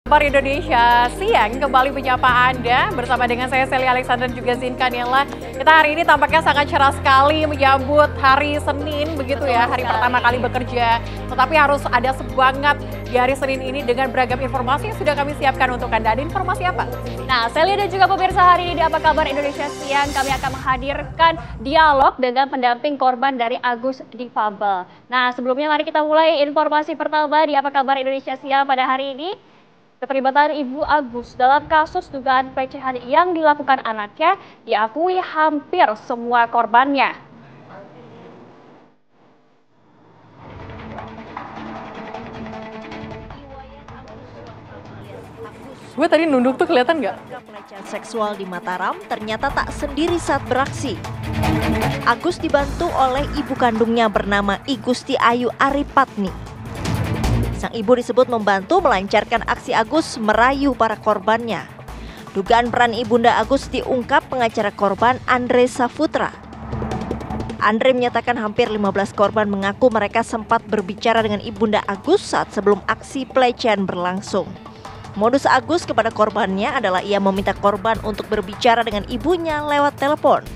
Kabar Indonesia siang kembali menyapa Anda bersama dengan saya Sally Alexander juga Zinka Nela. Kita hari ini tampaknya sangat cerah sekali menyambut hari Senin begitu ya, hari pertama kali bekerja. Tetapi harus ada semangat di hari Senin ini dengan beragam informasi yang sudah kami siapkan untuk Anda. Ada informasi apa? Nah, Sally dan juga pemirsa, hari ini di Apa Kabar Indonesia Siang kami akan menghadirkan dialog dengan pendamping korban dari Agus Difabel. Nah, sebelumnya mari kita mulai informasi pertama di Apa Kabar Indonesia Siang pada hari ini. Keterlibatan Ibu Agus dalam kasus dugaan pelecehan yang dilakukan anaknya diakui hampir semua korbannya. Gue tadi nunduk tuh kelihatan nggak? Pelecehan seksual di Mataram ternyata tak sendiri saat beraksi. Agus dibantu oleh ibu kandungnya bernama Igusti Ayu Aripatni. Sang ibu disebut membantu melancarkan aksi Agus merayu para korbannya. Dugaan peran ibunda Agus diungkap pengacara korban Andre Saputra. Andre menyatakan hampir 15 korban mengaku mereka sempat berbicara dengan ibunda Agus saat sebelum aksi pelecehan berlangsung. Modus Agus kepada korbannya adalah ia meminta korban untuk berbicara dengan ibunya lewat telepon.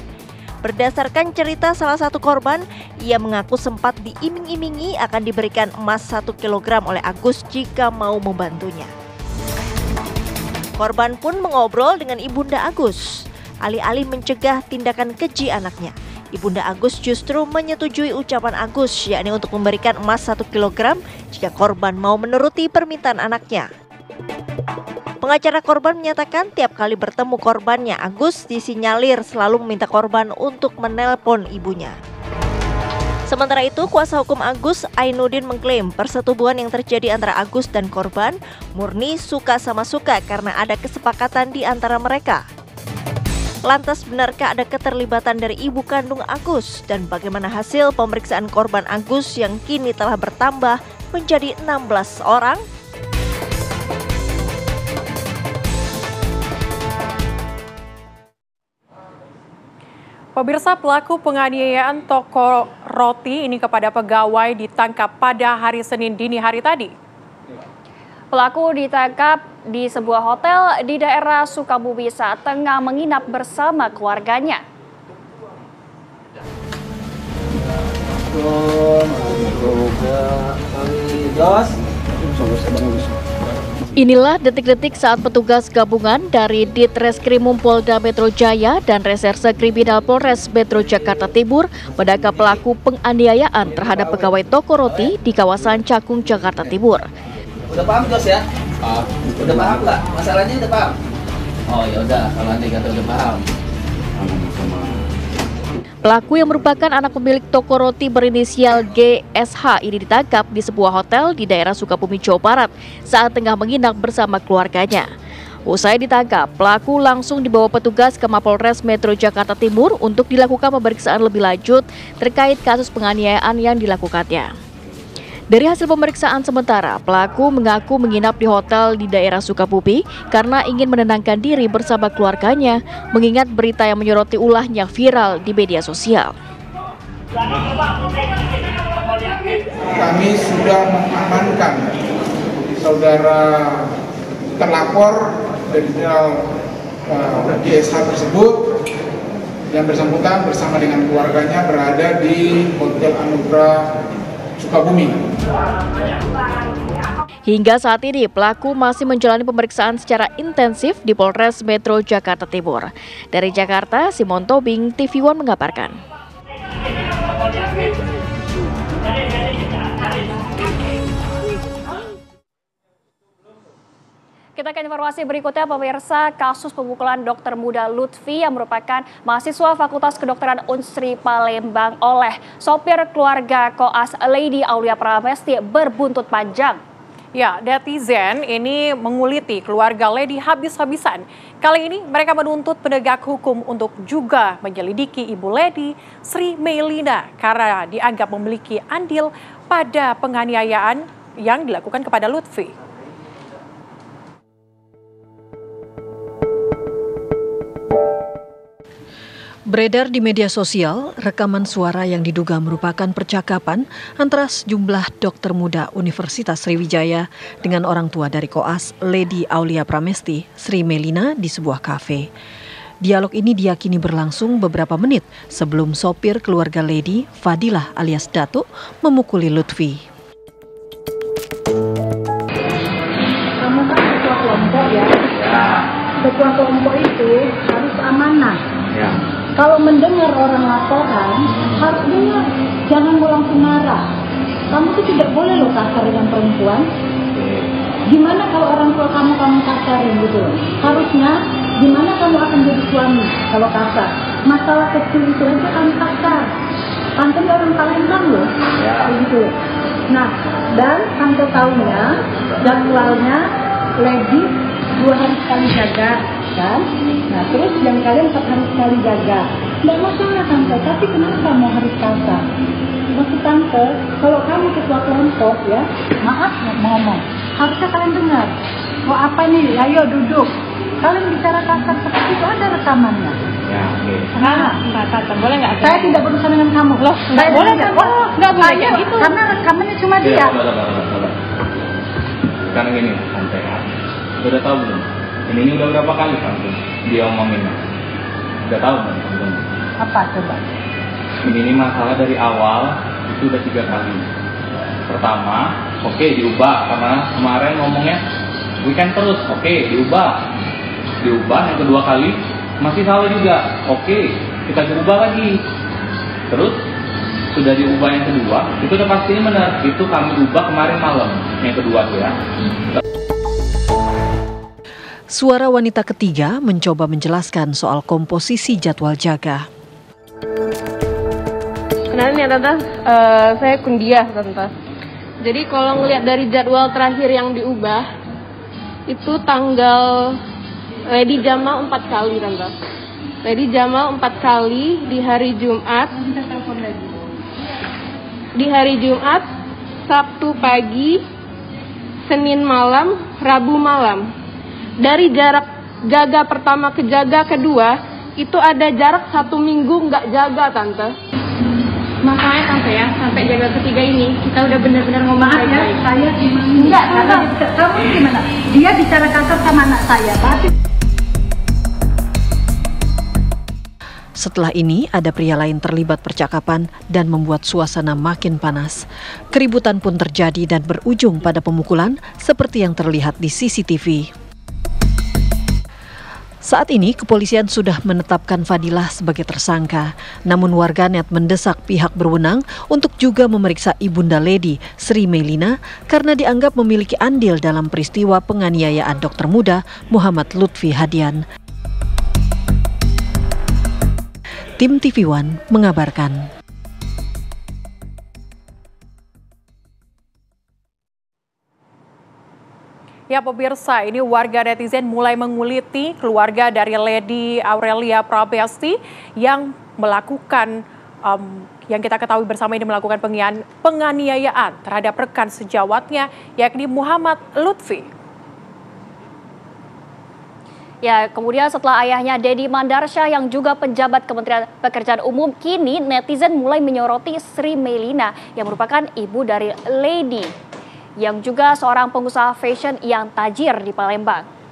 Berdasarkan cerita salah satu korban, ia mengaku sempat diiming-imingi akan diberikan emas 1 kg oleh Agus jika mau membantunya. Korban pun mengobrol dengan ibunda Agus. Alih-alih mencegah tindakan keji anaknya, ibunda Agus justru menyetujui ucapan Agus, yakni untuk memberikan emas 1 kg jika korban mau menuruti permintaan anaknya. Pengacara korban menyatakan tiap kali bertemu korbannya, Agus disinyalir selalu meminta korban untuk menelpon ibunya. Sementara itu, kuasa hukum Agus, Ainuddin, mengklaim persetubuhan yang terjadi antara Agus dan korban murni suka sama suka karena ada kesepakatan di antara mereka. Lantas benarkah ada keterlibatan dari ibu kandung Agus dan bagaimana hasil pemeriksaan korban Agus yang kini telah bertambah menjadi 16 orang? Pemirsa, pelaku penganiayaan toko roti ini kepada pegawai ditangkap pada hari Senin dini hari tadi. Pelaku ditangkap di sebuah hotel di daerah Sukabumi saat tengah menginap bersama keluarganya. Inilah detik-detik saat petugas gabungan dari Ditreskrimum Polda Metro Jaya dan Reserse Kriminal Polres Metro Jakarta Timur menangkap pelaku penganiayaan terhadap pegawai toko roti di kawasan Cakung, Jakarta Timur. Udah paham Jos ya? Udah paham nggak? Masalahnya udah paham? Oh ya udah, kalau Anda kata udah paham. Pelaku yang merupakan anak pemilik toko roti berinisial GSH ini ditangkap di sebuah hotel di daerah Sukabumi, Jawa Barat saat tengah menginap bersama keluarganya. Usai ditangkap, pelaku langsung dibawa petugas ke Mapolres Metro Jakarta Timur untuk dilakukan pemeriksaan lebih lanjut terkait kasus penganiayaan yang dilakukannya. Dari hasil pemeriksaan sementara, pelaku mengaku menginap di hotel di daerah Sukabumi karena ingin menenangkan diri bersama keluarganya, mengingat berita yang menyoroti ulahnya viral di media sosial. Kami sudah mengamankan saudara terlapor dari GSH tersebut yang bersangkutan bersama dengan keluarganya berada di Hotel Anugrah Sukabumi. Hingga saat ini, pelaku masih menjalani pemeriksaan secara intensif di Polres Metro Jakarta Timur. Dari Jakarta, Simon Tobing, TV One mengabarkan. Kita ke informasi berikutnya, pemirsa. Kasus pemukulan dokter muda Lutfi yang merupakan mahasiswa Fakultas Kedokteran Unsri Palembang oleh sopir keluarga koas Lady Aulia Pramesti berbuntut panjang. Ya, netizen ini menguliti keluarga Lady habis-habisan. Kali ini mereka menuntut penegak hukum untuk juga menyelidiki Ibu Lady, Sri Meilina, karena dianggap memiliki andil pada penganiayaan yang dilakukan kepada Lutfi. Beredar di media sosial rekaman suara yang diduga merupakan percakapan antara sejumlah dokter muda Universitas Sriwijaya dengan orang tua dari koas Lady Aulia Pramesti, Sri Melina di sebuah kafe. Dialog ini diyakini berlangsung beberapa menit sebelum sopir keluarga Lady, Fadilah alias Datuk, memukuli Lutfi. Kamu kan ketua kelompok ya. Ketua kelompok itu harus amanah. Ya. Kalau mendengar orang laporan, harus dengar, jangan langsung marah. Kamu tuh tidak boleh loh kasar dengan perempuan. Gimana kalau orang tua kamu kasarin gitu loh. Harusnya, gimana kamu akan jadi suami kalau kasar. Masalah kecil itu aja kamu kasar. Tante orang Palembang loh, begitu. Nah, dan tante tahunya, jadwalnya Lady 2 hari sekali jaga, kan? Nah, terus yang kalian 4 hari sekali jaga. Nggak masalah tante, tapi kenapa mau harus kasar? Maksud tante, kalau kamu ketua kelompok ya, maaf ngomong, harusnya kalian dengar. Oh apa nih, ayo duduk. Kalian bicara kasar seperti itu ada rekamannya. Ya, oke. Nah, Tante, boleh nggak? saya tidak berurusan dengan kamu. Loh, nggak boleh kan? Oh, nggak boleh kayak gitu. Karena rekamannya cuma Ya, dia. sabar. Sekarang gini, santai ya. Udah tahu belum? Ini udah berapa kali kamu dia omonginnya? Udah tahu belum? Apa coba? Ini masalah dari awal itu udah 3 kali. Pertama, oke, diubah karena kemarin ngomongnya weekend terus, oke, diubah. Yang kedua kali masih salah juga, oke, kita diubah lagi. Terus sudah diubah yang kedua, itu udah pasti benar. Itu kami ubah kemarin malam yang kedua tuh ya. Suara wanita ketiga mencoba menjelaskan soal komposisi jadwal jaga. Kenalin ya Tante, saya Kundia Tante. Jadi kalau ngelihat dari jadwal terakhir yang diubah, itu tanggal Lady Jamal 4 kali Tante. Lady Jamal 4 kali di hari Jumat. Di hari Jumat, Sabtu pagi, Senin malam, Rabu malam. Dari jarak jaga pertama ke jaga kedua, itu ada jarak 1 minggu nggak jaga Tante. Makanya Tante ya, sampai jaga ketiga ini, kita udah benar-benar ngomong baik-baik. Saya gimana? Enggak, kamu gimana? Dia bicara kasar sama anak saya, tapi Setelah ini ada pria lain terlibat percakapan dan membuat suasana makin panas. Keributan pun terjadi dan berujung pada pemukulan seperti yang terlihat di CCTV. Saat ini kepolisian sudah menetapkan Fadilah sebagai tersangka. Namun warganet mendesak pihak berwenang untuk juga memeriksa ibunda Lady, Sri Melina, karena dianggap memiliki andil dalam peristiwa penganiayaan dokter muda Muhammad Lutfi Hadian. Tim TV One mengabarkan. Ya pemirsa, ini warga netizen mulai menguliti keluarga dari Lady Aulia Pramesti yang melakukan, yang kita ketahui bersama ini melakukan penganiayaan terhadap rekan sejawatnya, yakni Muhammad Lutfi. Ya, kemudian setelah ayahnya Deddy Mandarsyah yang juga penjabat Kementerian Pekerjaan Umum, kini netizen mulai menyoroti Sri Melina yang merupakan ibu dari Lady, yang juga seorang pengusaha fashion yang tajir di Palembang.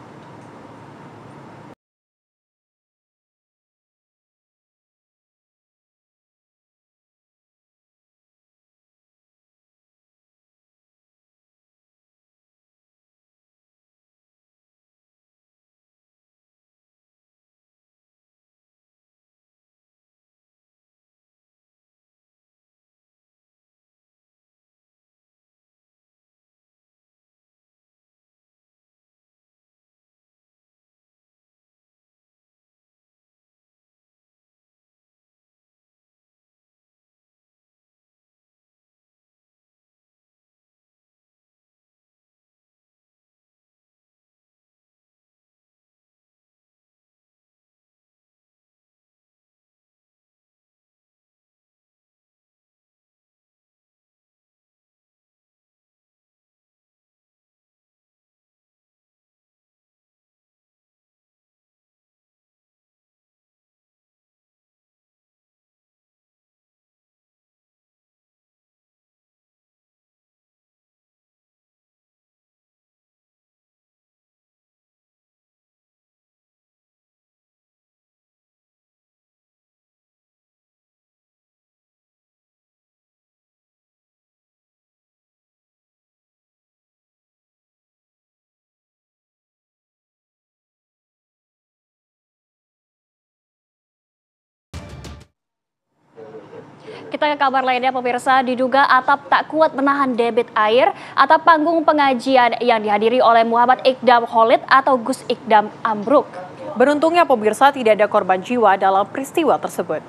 Kita ke kabar lainnya pemirsa, diduga atap tak kuat menahan debit air, atap panggung pengajian yang dihadiri oleh Muhammad Iqdam Khalid atau Gus Iqdam ambruk. Beruntungnya pemirsa tidak ada korban jiwa dalam peristiwa tersebut.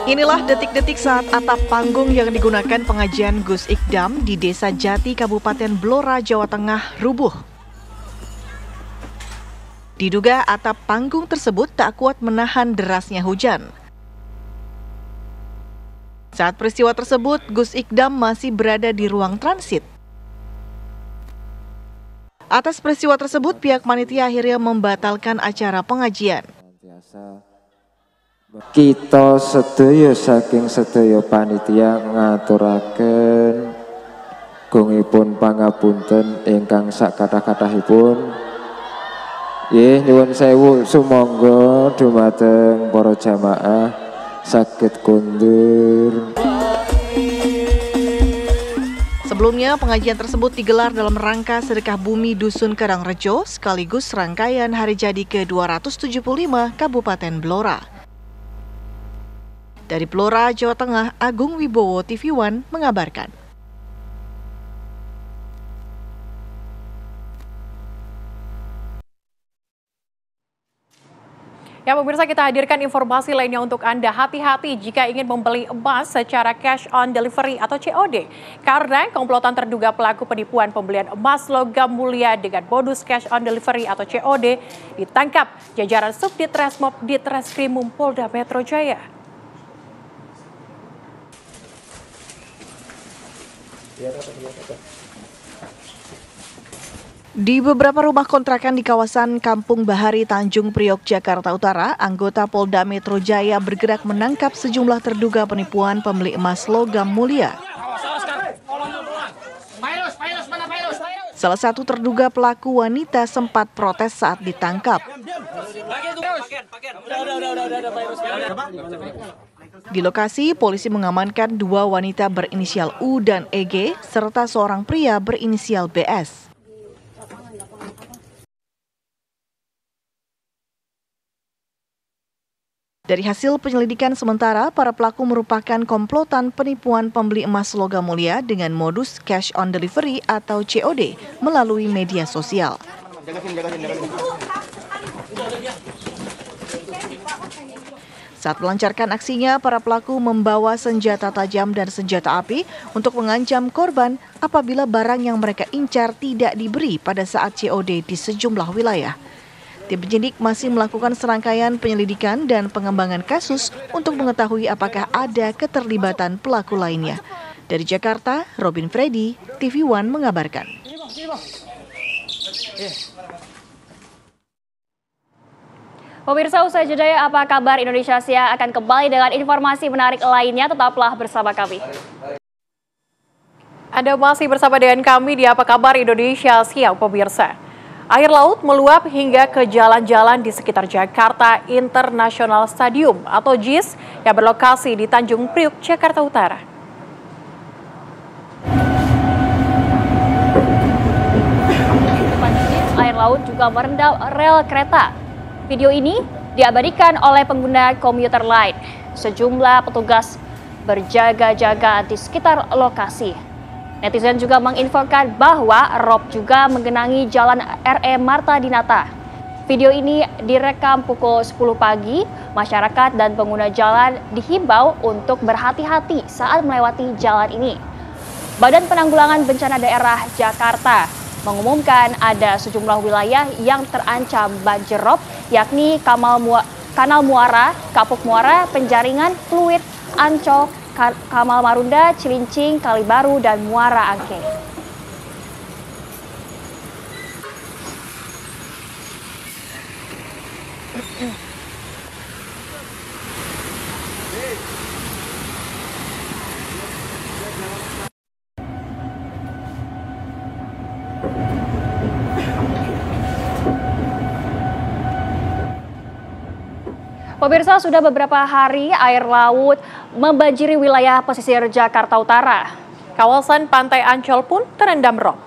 Inilah detik-detik saat atap panggung yang digunakan pengajian Gus Iqdam di Desa Jati, Kabupaten Blora, Jawa Tengah, rubuh. Diduga atap panggung tersebut tak kuat menahan derasnya hujan. Saat peristiwa tersebut, Gus Iqdam masih berada di ruang transit. Atas peristiwa tersebut, pihak panitia akhirnya membatalkan acara pengajian. Kita sedaya saking sedaya panitia ngaturaken gungipun pangapunten ingkang sakatah-katahipun. Nggih nyuwun sewu sumangga dumateng para jamaah saged kundur. Sebelumnya, pengajian tersebut digelar dalam rangka sedekah bumi Dusun Karangrejo sekaligus rangkaian hari jadi ke-275 Kabupaten Blora. Dari Blora, Jawa Tengah, Agung Wibowo, TV One mengabarkan. Ya pemirsa, kita hadirkan informasi lainnya untuk Anda. Hati-hati jika ingin membeli emas secara cash on delivery atau COD. Karena komplotan terduga pelaku penipuan pembelian emas logam mulia dengan bonus cash on delivery atau COD ditangkap jajaran Subdit Resmob Ditreskrimum Polda Metro Jaya. Di beberapa rumah kontrakan di kawasan Kampung Bahari, Tanjung Priok, Jakarta Utara, anggota Polda Metro Jaya bergerak menangkap sejumlah terduga penipuan pembeli emas logam mulia. Salah satu terduga pelaku wanita sempat protes saat ditangkap. Di lokasi, polisi mengamankan 2 wanita berinisial U dan EG serta seorang pria berinisial BS. Dari hasil penyelidikan sementara, para pelaku merupakan komplotan penipuan pembeli emas logam mulia dengan modus cash on delivery atau COD melalui media sosial. Saat melancarkan aksinya, para pelaku membawa senjata tajam dan senjata api untuk mengancam korban apabila barang yang mereka incar tidak diberi pada saat COD di sejumlah wilayah. Tim penyidik masih melakukan serangkaian penyelidikan dan pengembangan kasus untuk mengetahui apakah ada keterlibatan pelaku lainnya. Dari Jakarta, Robin Freddy, TV One mengabarkan. Pemirsa, usai jeda, apa kabar Indonesia Siang akan kembali dengan informasi menarik lainnya. Tetaplah bersama kami. Anda masih bersama dengan kami di Apa Kabar Indonesia Siang, pemirsa. Air laut meluap hingga ke jalan-jalan di sekitar Jakarta International Stadium atau JIS yang berlokasi di Tanjung Priok, Jakarta Utara. Air laut juga merendam rel kereta. Video ini diabadikan oleh pengguna komuter lain. Sejumlah petugas berjaga-jaga di sekitar lokasi. Netizen juga menginfokan bahwa rob juga menggenangi jalan RE Marta Dinata. Video ini direkam pukul 10 pagi. Masyarakat dan pengguna jalan dihimbau untuk berhati-hati saat melewati jalan ini. Badan Penanggulangan Bencana Daerah Jakarta mengumumkan ada sejumlah wilayah yang terancam banjir rob, yakni Kanal Muara, Kapuk Muara, Penjaringan, Pluit, Ancol, Kamal Marunda, Cilincing, Kalibaru, dan Muara Angke. Pemirsa, sudah beberapa hari air laut membanjiri wilayah pesisir Jakarta Utara. Kawasan Pantai Ancol pun terendam rob.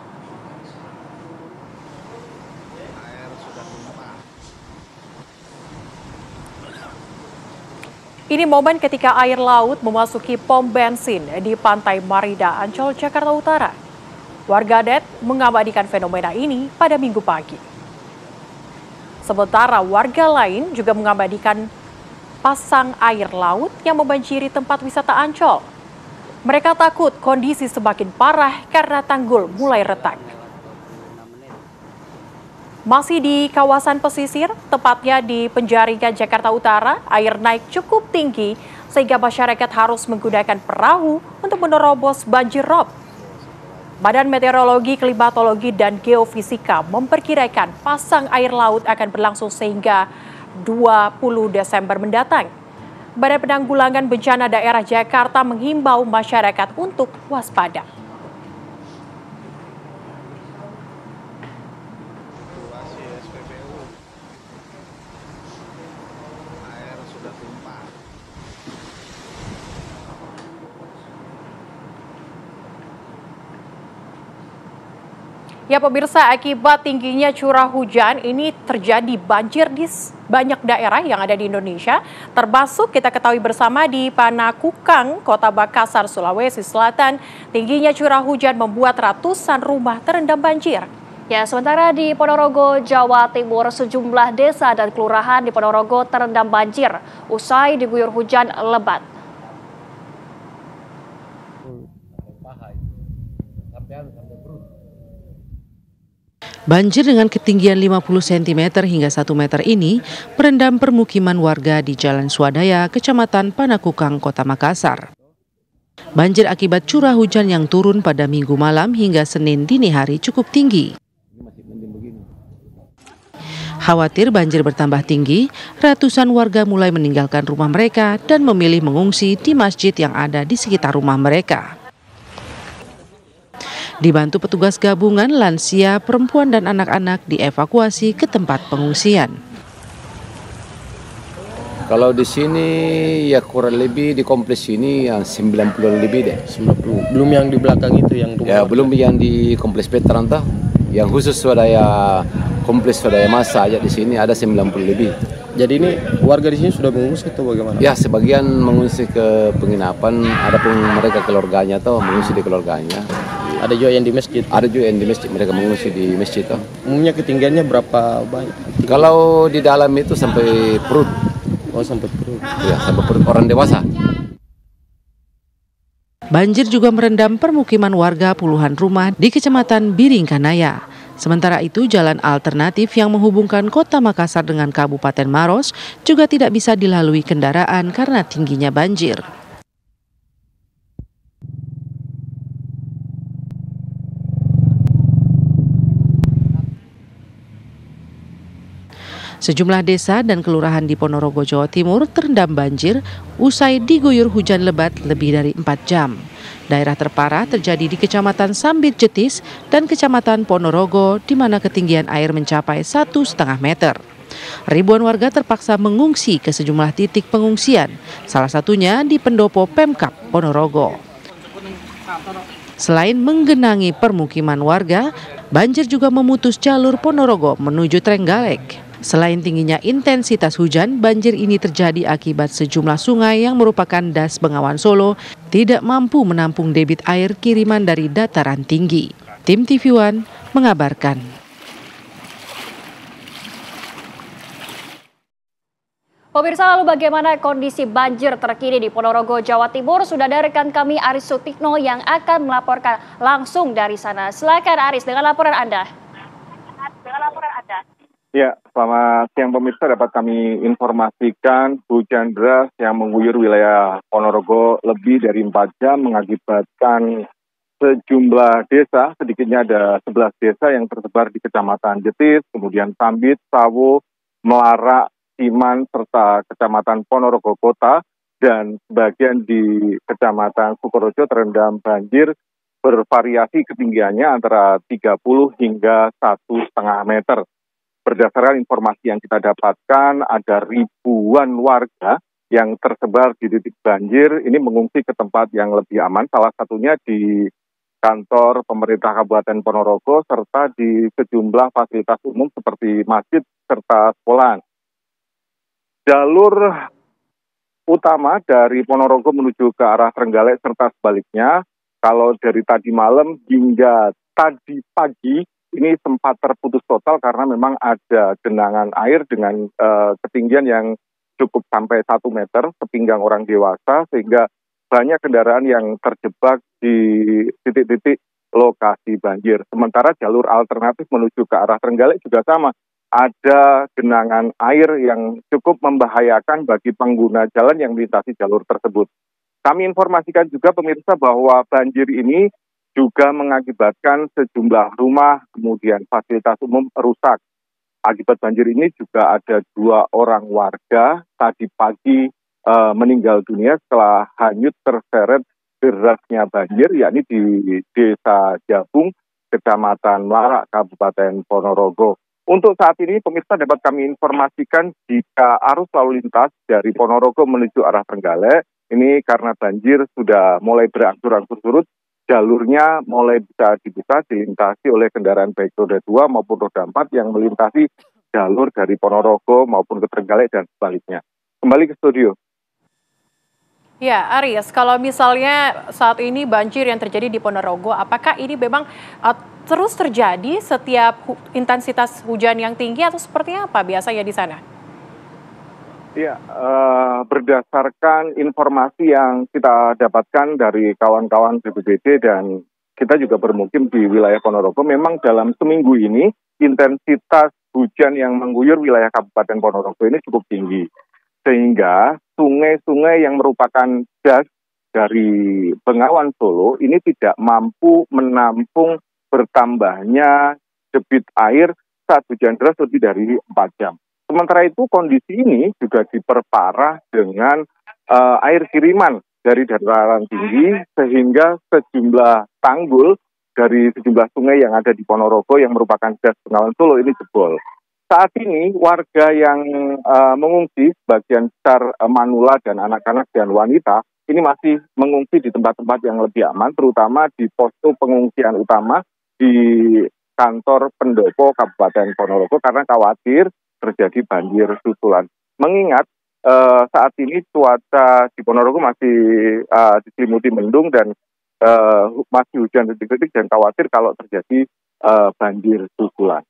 Ini momen ketika air laut memasuki pom bensin di Pantai Marida, Ancol, Jakarta Utara. Warganet mengabadikan fenomena ini pada Minggu pagi. Sementara warga lain juga mengabadikan pasang air laut yang membanjiri tempat wisata Ancol. Mereka takut kondisi semakin parah karena tanggul mulai retak. Masih di kawasan pesisir, tepatnya di Penjaringan, Jakarta Utara, air naik cukup tinggi sehingga masyarakat harus menggunakan perahu untuk menerobos banjir rob. Badan Meteorologi, Klimatologi, dan Geofisika memperkirakan pasang air laut akan berlangsung sehingga 20 Desember mendatang. Badan Penanggulangan Bencana Daerah Jakarta menghimbau masyarakat untuk waspada. Ya pemirsa, akibat tingginya curah hujan ini terjadi banjir di banyak daerah yang ada di Indonesia, termasuk kita ketahui bersama di Panakukang, Kota Makassar, Sulawesi Selatan. Tingginya curah hujan membuat ratusan rumah terendam banjir. Ya, sementara di Ponorogo, Jawa Timur, sejumlah desa dan kelurahan di Ponorogo terendam banjir usai diguyur hujan lebat. Banjir dengan ketinggian 50 cm hingga 1 meter ini merendam permukiman warga di Jalan Swadaya, Kecamatan Panakukang, Kota Makassar. Banjir akibat curah hujan yang turun pada Minggu malam hingga Senin dini hari cukup tinggi. Khawatir banjir bertambah tinggi, ratusan warga mulai meninggalkan rumah mereka dan memilih mengungsi di masjid yang ada di sekitar rumah mereka. Dibantu petugas gabungan, lansia, perempuan dan anak-anak dievakuasi ke tempat pengungsian. Kalau di sini ya kurang lebih di kompleks ini yang 90 lebih deh. 90. Belum yang di belakang itu yang rumah. Ya, belum yang di kompleks veteran toh. Yang khusus swadaya kompleks swadaya masa aja di sini ada 90 lebih. Jadi ini warga di sini sudah mengungsi atau bagaimana? Ya, sebagian mengungsi ke penginapan, ada pun mereka keluarganya toh mengungsi di keluarganya. Ada juga yang di masjid? Ada juga yang di masjid, mereka mengungsi di masjid. Umumnya ketinggiannya berapa banyak? Kalau di dalam itu sampai perut. Oh, sampai perut? Ya, sampai perut orang dewasa. Banjir juga merendam permukiman warga puluhan rumah di Kecamatan Biringkanaya. Sementara itu, jalan alternatif yang menghubungkan Kota Makassar dengan Kabupaten Maros juga tidak bisa dilalui kendaraan karena tingginya banjir. Sejumlah desa dan kelurahan di Ponorogo, Jawa Timur terendam banjir usai diguyur hujan lebat lebih dari 4 jam. Daerah terparah terjadi di Kecamatan Sambit Jetis dan Kecamatan Ponorogo di mana ketinggian air mencapai 1,5 meter. Ribuan warga terpaksa mengungsi ke sejumlah titik pengungsian, salah satunya di pendopo Pemkab Ponorogo. Selain menggenangi permukiman warga, banjir juga memutus jalur Ponorogo menuju Trenggalek. Selain tingginya intensitas hujan, banjir ini terjadi akibat sejumlah sungai yang merupakan das Bengawan Solo tidak mampu menampung debit air kiriman dari dataran tinggi. Tim TV One mengabarkan. Pemirsa, lalu bagaimana kondisi banjir terkini di Ponorogo, Jawa Timur? Sudah ada rekan kami Aris Sutikno yang akan melaporkan langsung dari sana. Silakan Aris dengan laporan Anda. Ya, selamat siang pemirsa, dapat kami informasikan hujan deras yang mengguyur wilayah Ponorogo lebih dari 4 jam mengakibatkan sejumlah desa, sedikitnya ada 11 desa yang tersebar di Kecamatan Jetis, kemudian Sambit, Sawo, Melarak, Siman, serta Kecamatan Ponorogo Kota, dan sebagian di Kecamatan Sukorojo terendam banjir bervariasi ketinggiannya antara 30 hingga 1,5 meter. berdasarkan informasi yang kita dapatkan, ada ribuan warga yang tersebar di titik banjir, ini mengungsi ke tempat yang lebih aman, salah satunya di kantor pemerintah Kabupaten Ponorogo, serta di sejumlah fasilitas umum seperti masjid serta sekolah. Jalur utama dari Ponorogo menuju ke arah Trenggalek serta sebaliknya, kalau dari tadi malam hingga tadi pagi, ini sempat terputus total karena memang ada genangan air dengan ketinggian yang cukup sampai 1 meter sepinggang orang dewasa, sehingga banyak kendaraan yang terjebak di titik-titik lokasi banjir. Sementara jalur alternatif menuju ke arah Trenggalek juga sama, ada genangan air yang cukup membahayakan bagi pengguna jalan yang melintasi jalur tersebut. Kami informasikan juga pemirsa bahwa banjir ini juga mengakibatkan sejumlah rumah, kemudian fasilitas umum rusak. Akibat banjir ini juga ada 2 orang warga tadi pagi meninggal dunia setelah hanyut terseret derasnya banjir, yakni di Desa Jabung, Kecamatan Melarak, Kabupaten Ponorogo. Untuk saat ini, pemirsa dapat kami informasikan jika arus lalu lintas dari Ponorogo menuju arah Trenggalek, ini karena banjir sudah mulai berangsur-angsur surut, jalurnya mulai bisa dibuka dilintasi oleh kendaraan baik roda 2 maupun roda 4 yang melintasi jalur dari Ponorogo maupun ke Trenggalek dan sebaliknya. Kembali ke studio. Ya, Aris, kalau misalnya saat ini banjir yang terjadi di Ponorogo, apakah ini memang terus terjadi setiap intensitas hujan yang tinggi atau seperti apa biasanya di sana? Ya, berdasarkan informasi yang kita dapatkan dari kawan-kawan BPBD dan kita juga bermukim di wilayah Ponorogo, memang dalam seminggu ini intensitas hujan yang mengguyur wilayah Kabupaten Ponorogo ini cukup tinggi. Sehingga sungai-sungai yang merupakan das dari Bengawan Solo ini tidak mampu menampung bertambahnya debit air saat hujan deras lebih dari 4 jam. Sementara itu kondisi ini juga diperparah dengan air kiriman dari dataran tinggi sehingga sejumlah tanggul dari sejumlah sungai yang ada di Ponorogo yang merupakan das Bengawan Solo ini jebol. Saat ini warga yang mengungsi sebagian besar manula dan anak-anak dan wanita ini masih mengungsi di tempat-tempat yang lebih aman, terutama di posko pengungsian utama di kantor pendopo Kabupaten Ponorogo karena khawatir terjadi banjir susulan. Mengingat saat ini cuaca di Ponorogo masih diselimuti mendung dan masih hujan detik-detik dan khawatir kalau terjadi banjir susulan.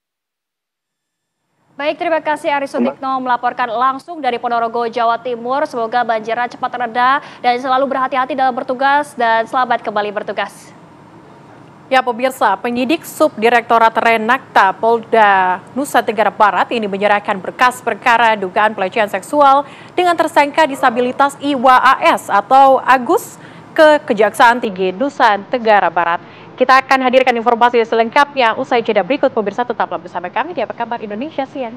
Baik, terima kasih Aris Sutikno melaporkan langsung dari Ponorogo, Jawa Timur. Semoga banjirnya cepat reda dan selalu berhati-hati dalam bertugas dan selamat kembali bertugas. Ya pemirsa, penyidik Subdirektorat Renakta Polda Nusa Tenggara Barat ini menyerahkan berkas perkara dugaan pelecehan seksual dengan tersangka disabilitas Iwa AS atau Agus ke Kejaksaan Tinggi Nusa Tenggara Barat. Kita akan hadirkan informasi selengkapnya usai jeda berikut. Pemirsa tetaplah bersama kami di Apa Kabar Indonesia Siang.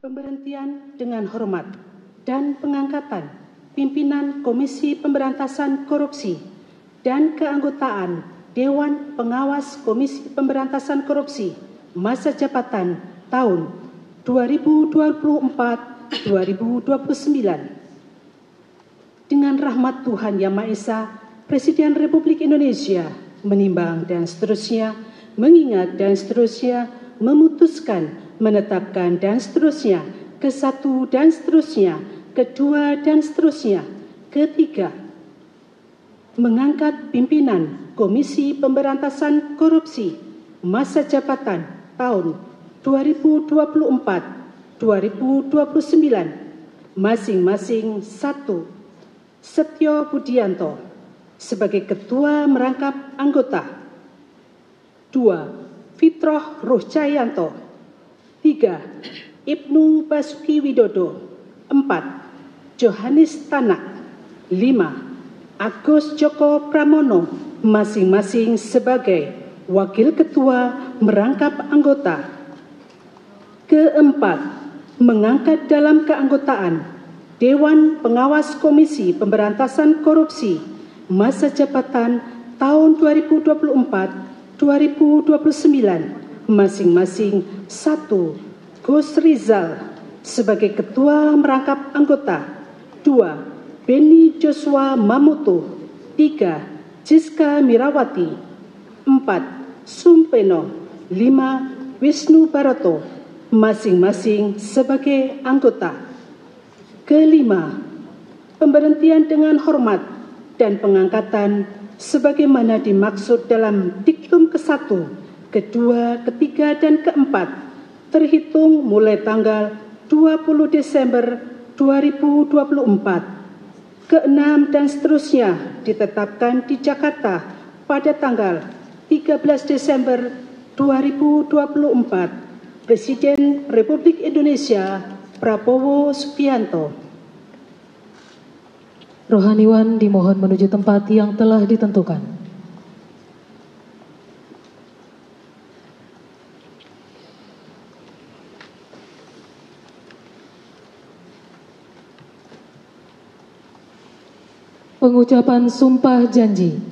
Pemberhentian dengan hormat dan pengangkatan pimpinan Komisi Pemberantasan Korupsi dan keanggotaan Dewan Pengawas Komisi Pemberantasan Korupsi masa jabatan tahun 2024-2029. Dengan rahmat Tuhan Yang Maha Esa, Presiden Republik Indonesia menimbang dan seterusnya, mengingat dan seterusnya, memutuskan, menetapkan dan seterusnya, ke-1 dan seterusnya, ke-2 dan seterusnya, ke-3, mengangkat pimpinan Komisi Pemberantasan Korupsi masa jabatan tahun 2024-2029, masing-masing 1. Setyo Budianto sebagai Ketua Merangkap Anggota, 2. Fitroh Ruhcayanto, 3. Ibnu Basuki Widodo, 4. Johannes Tanak, 5. Agus Joko Pramono, masing-masing sebagai Wakil Ketua merangkap anggota. Keempat, mengangkat dalam keanggotaan Dewan Pengawas Komisi Pemberantasan Korupsi masa jabatan tahun 2024-2029 masing-masing 1. Gus Rizal sebagai Ketua merangkap anggota. 2. Beni Joshua Mamoto. 3. Jiska Mirawati. 4. Sumpeno. 5. Wisnu Baroto masing-masing sebagai anggota. Kelima, pemberhentian dengan hormat dan pengangkatan sebagaimana dimaksud dalam diktum ke-1, ke-2, ke-3, dan ke-4 terhitung mulai tanggal 20 Desember 2024. Ke-6 dan seterusnya ditetapkan di Jakarta pada tanggal 13 Desember 2024. Presiden Republik Indonesia Prabowo Subianto. Rohaniwan dimohon menuju tempat yang telah ditentukan. Pengucapan sumpah janji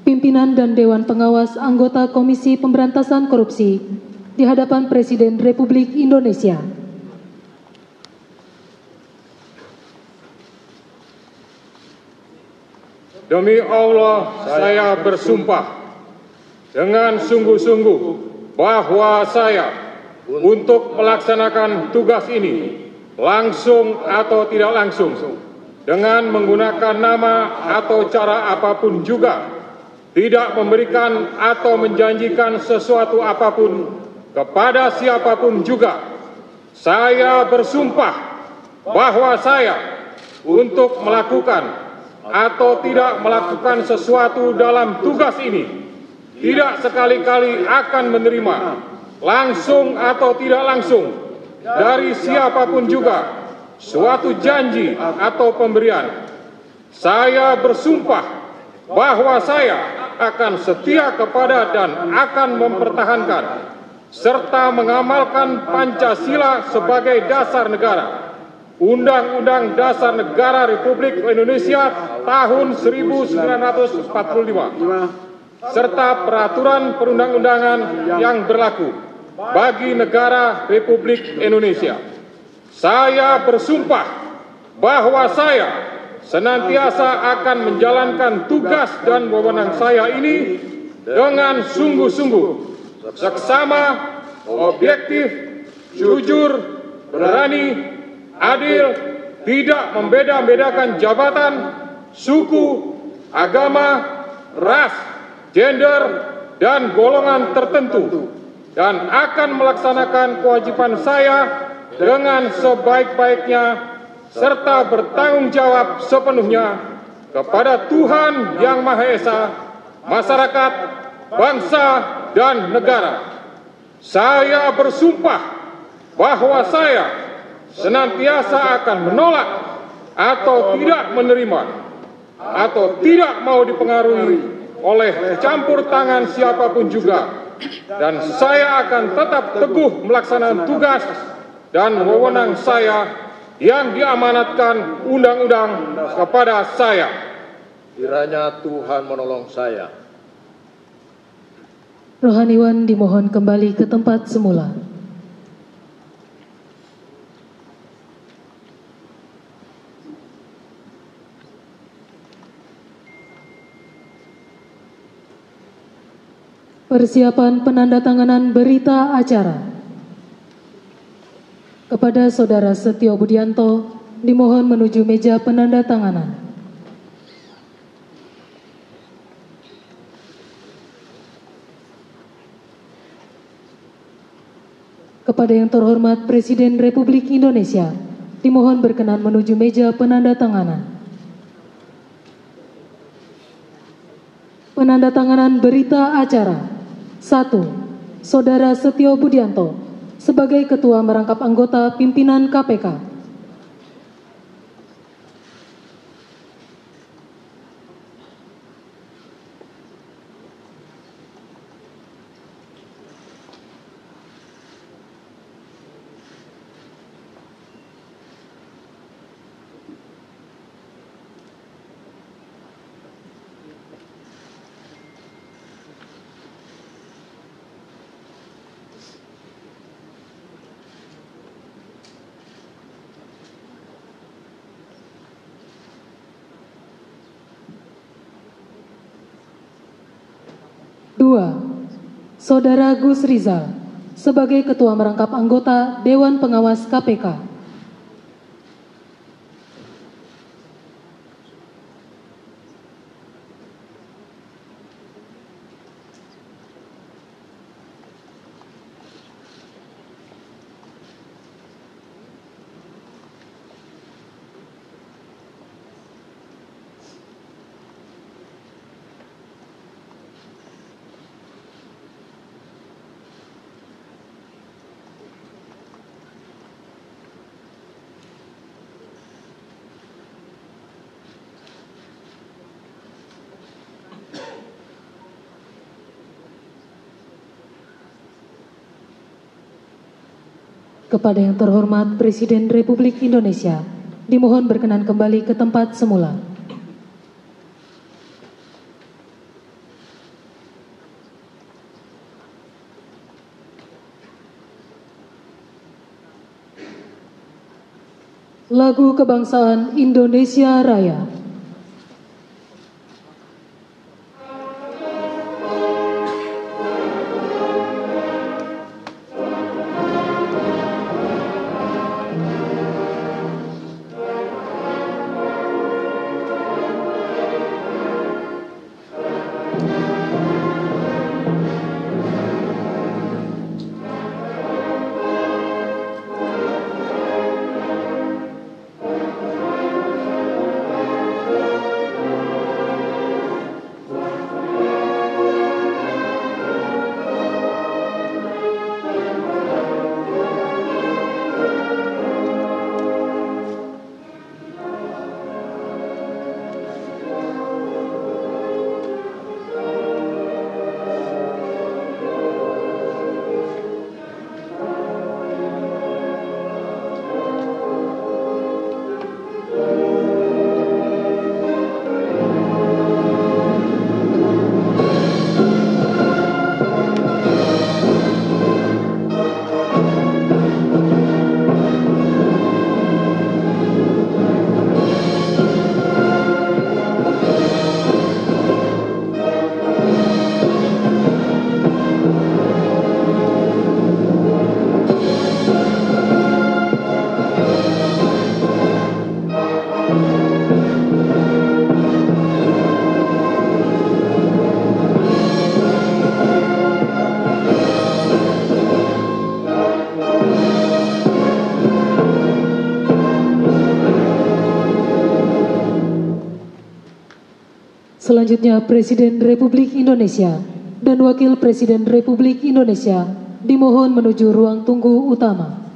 pimpinan dan Dewan Pengawas anggota Komisi Pemberantasan Korupsi di hadapan Presiden Republik Indonesia. Demi Allah, saya bersumpah dengan sungguh-sungguh bahwa saya untuk melaksanakan tugas ini langsung atau tidak langsung dengan menggunakan nama atau cara apapun juga tidak memberikan atau menjanjikan sesuatu apapun kepada siapapun juga. Saya bersumpah bahwa saya untuk melakukan atau tidak melakukan sesuatu dalam tugas ini tidak sekali-kali akan menerima langsung atau tidak langsung dari siapapun juga suatu janji atau pemberian. Saya bersumpah bahwa saya akan setia kepada dan akan mempertahankan serta mengamalkan Pancasila sebagai dasar negara, Undang-Undang Dasar Negara Republik Indonesia tahun 1945, serta peraturan perundang-undangan yang berlaku bagi negara Republik Indonesia. Saya bersumpah bahwa saya senantiasa akan menjalankan tugas dan wewenang saya ini dengan sungguh-sungguh, seksama, objektif, jujur, berani, adil, tidak membeda-bedakan jabatan, suku, agama, ras, gender, dan golongan tertentu, dan akan melaksanakan kewajiban saya dengan sebaik-baiknya serta bertanggung jawab sepenuhnya kepada Tuhan Yang Maha Esa, masyarakat, bangsa, dan negara. Saya bersumpah bahwa saya senantiasa akan menolak atau tidak menerima atau tidak mau dipengaruhi oleh campur tangan siapapun juga, dan saya akan tetap teguh melaksanakan tugas dan wewenang saya yang diamanatkan undang-undang kepada saya. Kiranya Tuhan menolong saya. Rohaniwan dimohon kembali ke tempat semula. Persiapan penandatanganan berita acara. Kepada Saudara Setio Budianto, dimohon menuju meja penandatanganan. Kepada yang terhormat Presiden Republik Indonesia, dimohon berkenan menuju meja penandatanganan. Penandatanganan berita acara. 1. Saudara Setio Budianto sebagai Ketua Merangkap Anggota Pimpinan KPK. 2. 2. Saudara Gus Rizal sebagai Ketua Merangkap Anggota Dewan Pengawas KPK. Kepada yang terhormat Presiden Republik Indonesia, dimohon berkenan kembali ke tempat semula. Lagu Kebangsaan Indonesia Raya. Selanjutnya Presiden Republik Indonesia dan Wakil Presiden Republik Indonesia dimohon menuju ruang tunggu utama.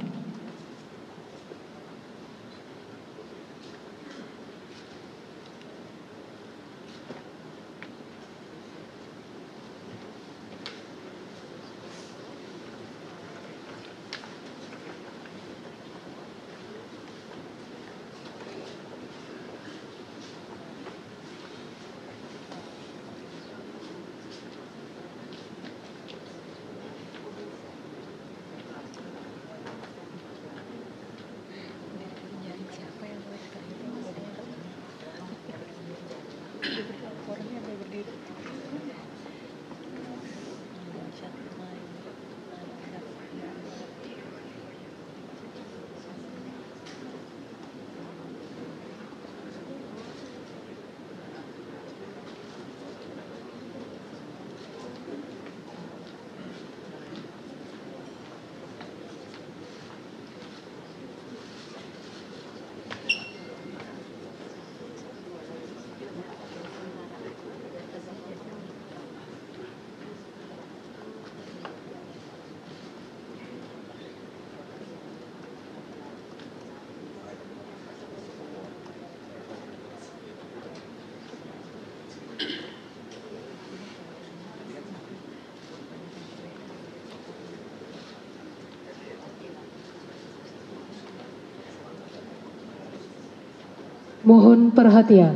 Mohon perhatian,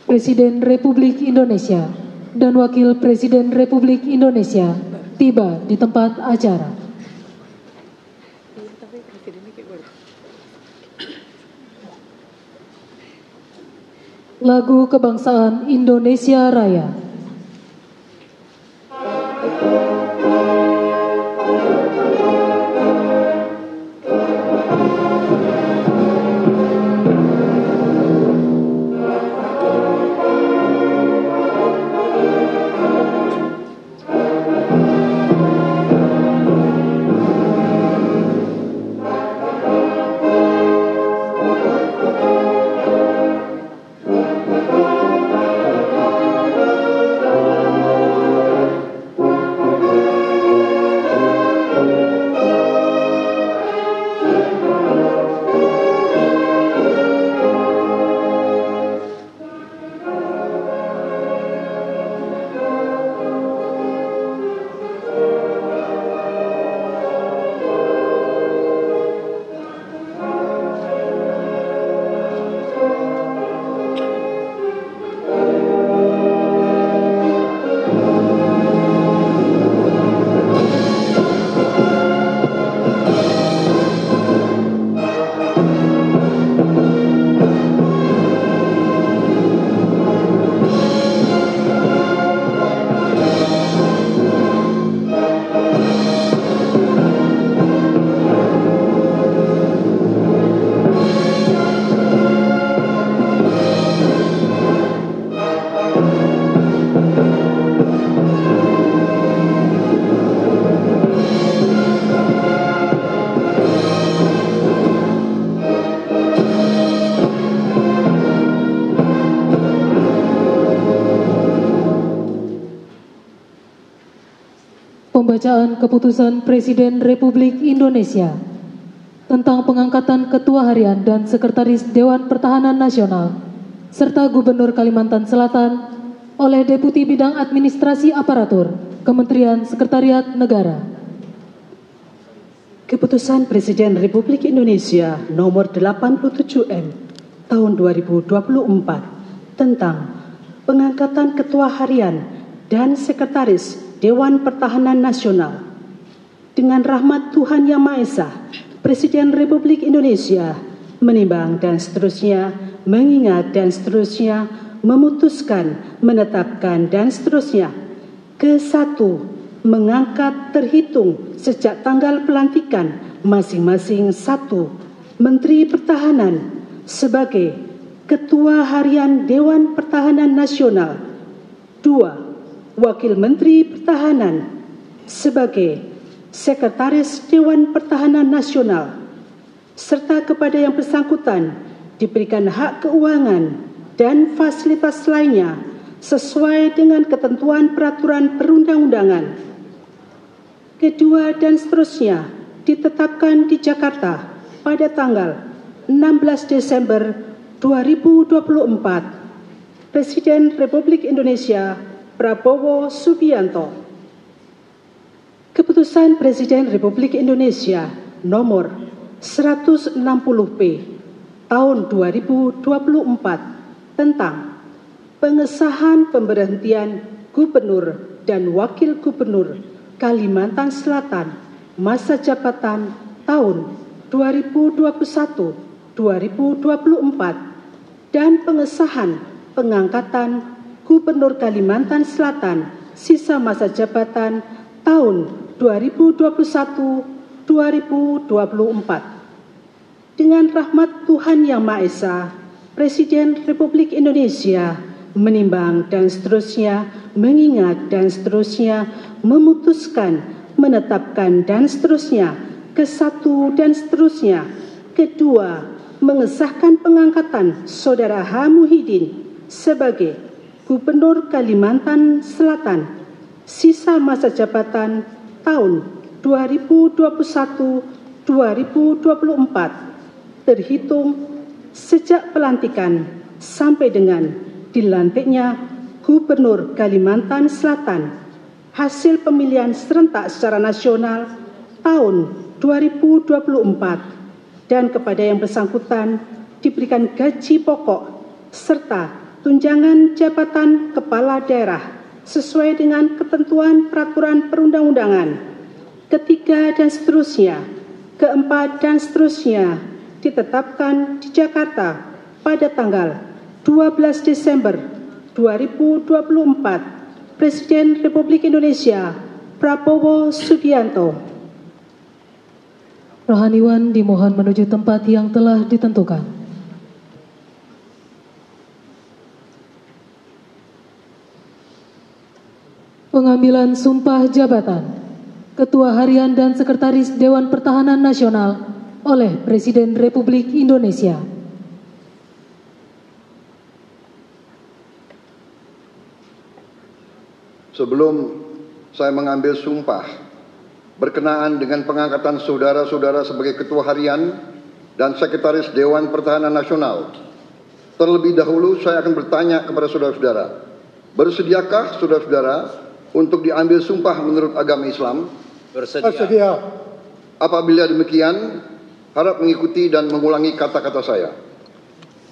Presiden Republik Indonesia dan Wakil Presiden Republik Indonesia tiba di tempat acara. Lagu Kebangsaan Indonesia Raya. Pembacaan Keputusan Presiden Republik Indonesia tentang pengangkatan Ketua Harian dan Sekretaris Dewan Pertahanan Nasional serta Gubernur Kalimantan Selatan oleh Deputi Bidang Administrasi Aparatur Kementerian Sekretariat Negara. Keputusan Presiden Republik Indonesia nomor 87M tahun 2024 tentang pengangkatan Ketua Harian dan Sekretaris Dewan Pertahanan Nasional. Dengan rahmat Tuhan Yang Maha Esa, Presiden Republik Indonesia menimbang dan seterusnya, mengingat dan seterusnya, memutuskan, menetapkan dan seterusnya. Ke-1, mengangkat terhitung sejak tanggal pelantikan masing-masing 1 Menteri Pertahanan sebagai Ketua Harian Dewan Pertahanan Nasional. 2. Wakil Menteri Pertahanan sebagai Sekretaris Dewan Pertahanan Nasional, serta kepada yang bersangkutan diberikan hak keuangan dan fasilitas lainnya sesuai dengan ketentuan peraturan perundang-undangan. Kedua dan seterusnya ditetapkan di Jakarta pada tanggal 16 Desember 2024. Presiden Republik Indonesia Prabowo Subianto. Keputusan Presiden Republik Indonesia nomor 160P tahun 2024 tentang pengesahan pemberhentian Gubernur dan Wakil Gubernur Kalimantan Selatan masa jabatan tahun 2021-2024 dan pengesahan pengangkatan Gubernur Kalimantan Selatan sisa masa jabatan tahun 2021-2024. Dengan rahmat Tuhan Yang Maha Esa, Presiden Republik Indonesia menimbang dan seterusnya, mengingat dan seterusnya, memutuskan, menetapkan dan seterusnya. Ke-1 dan seterusnya. Kedua, mengesahkan pengangkatan Saudara H. Muhyiddin sebagai Gubernur Kalimantan Selatan, sisa masa jabatan tahun 2021-2024, terhitung sejak pelantikan sampai dengan dilantiknya Gubernur Kalimantan Selatan, hasil pemilihan serentak secara nasional tahun 2024, dan kepada yang bersangkutan diberikan gaji pokok serta tunjangan jabatan kepala daerah sesuai dengan ketentuan peraturan perundang-undangan. Ketiga dan seterusnya. Keempat dan seterusnya ditetapkan di Jakarta pada tanggal 12 Desember 2024. Presiden Republik Indonesia Prabowo Subianto. Rohaniwan dimohon menuju tempat yang telah ditentukan. Pengambilan sumpah jabatan Ketua Harian dan Sekretaris Dewan Pertahanan Nasional oleh Presiden Republik Indonesia. Sebelum saya mengambil sumpah berkenaan dengan pengangkatan saudara-saudara sebagai Ketua Harian dan Sekretaris Dewan Pertahanan Nasional, terlebih dahulu saya akan bertanya kepada saudara-saudara, bersediakah saudara-saudara untuk diambil sumpah menurut agama Islam? Bersedia. Apabila demikian, harap mengikuti dan mengulangi kata-kata saya.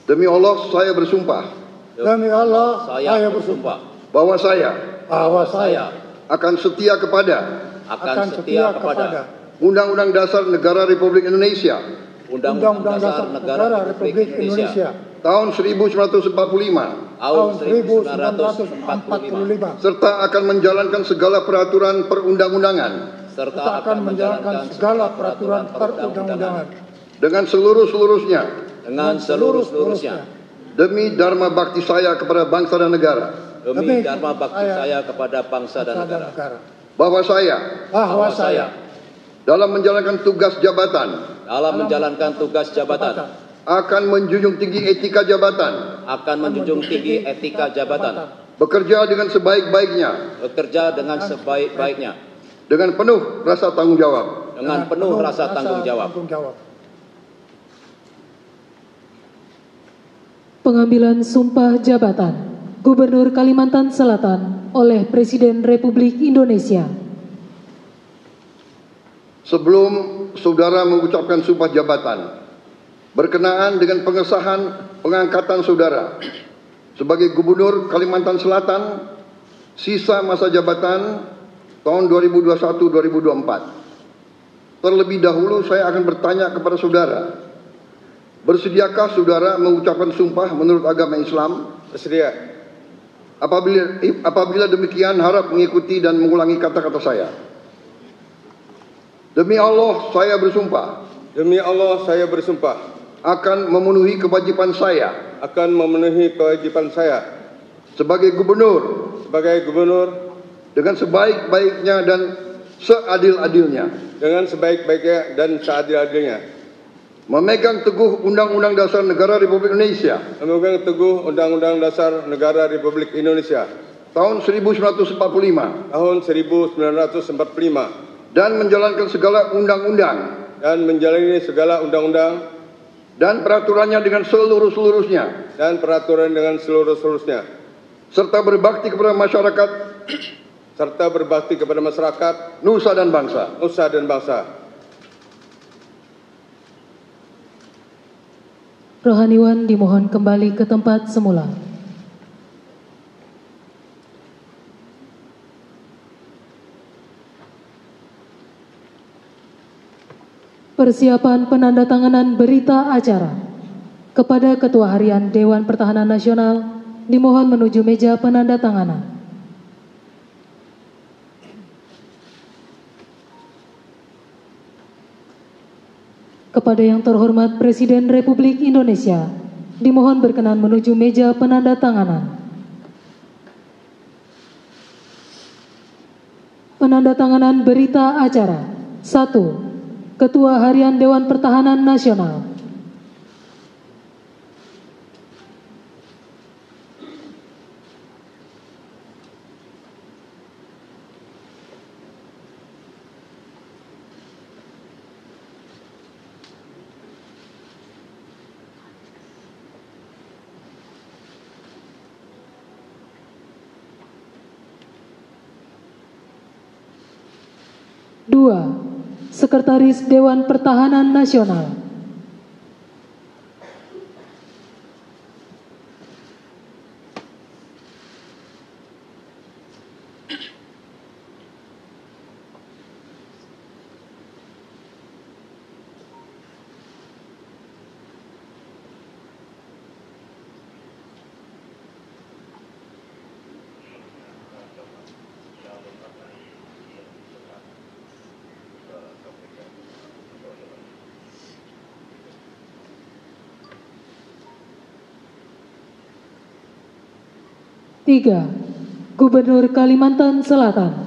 Demi Allah, saya bersumpah. Demi Allah, saya bersumpah Bahwa saya akan setia kepada Undang-Undang Dasar Negara Republik Indonesia. Undang-Undang Dasar Negara Republik Indonesia. Tahun 1945. Serta akan menjalankan segala peraturan perundang-undangan. Dengan seluruh-seluruhnya. Demi dharma bakti saya kepada bangsa dan negara. Bahwa saya dalam menjalankan tugas jabatan akan menjunjung tinggi etika jabatan. Bekerja dengan sebaik-baiknya. Dengan penuh rasa tanggung jawab. Pengambilan sumpah jabatan Gubernur Kalimantan Selatan oleh Presiden Republik Indonesia. Sebelum saudara mengucapkan sumpah jabatan berkenaan dengan pengesahan pengangkatan saudara sebagai Gubernur Kalimantan Selatan sisa masa jabatan tahun 2021-2024. Terlebih dahulu saya akan bertanya kepada saudara, bersediakah saudara mengucapkan sumpah menurut agama Islam? Bersedia. Apabila demikian, harap mengikuti dan mengulangi kata-kata saya. Demi Allah, saya bersumpah. Demi Allah, saya bersumpah. Akan memenuhi kewajiban saya. Sebagai gubernur. Dengan sebaik-baiknya dan seadil-adilnya. Memegang teguh Undang-Undang Dasar Negara Republik Indonesia. Tahun 1945. Dan menjalankan segala undang-undang. Dan peraturannya dengan seluruh-seluruhnya. Serta berbakti kepada masyarakat. Nusa dan bangsa. Rohaniwan dimohon kembali ke tempat semula. Persiapan penandatanganan berita acara. Kepada Ketua Harian Dewan Pertahanan Nasional, dimohon menuju meja penandatanganan. Kepada yang terhormat Presiden Republik Indonesia, dimohon berkenan menuju meja penandatanganan. Penandatanganan berita acara. 1. Ketua Harian Dewan Pertahanan Nasional. Dua, Sekretaris Dewan Pertahanan Nasional. 3. Gubernur Kalimantan Selatan.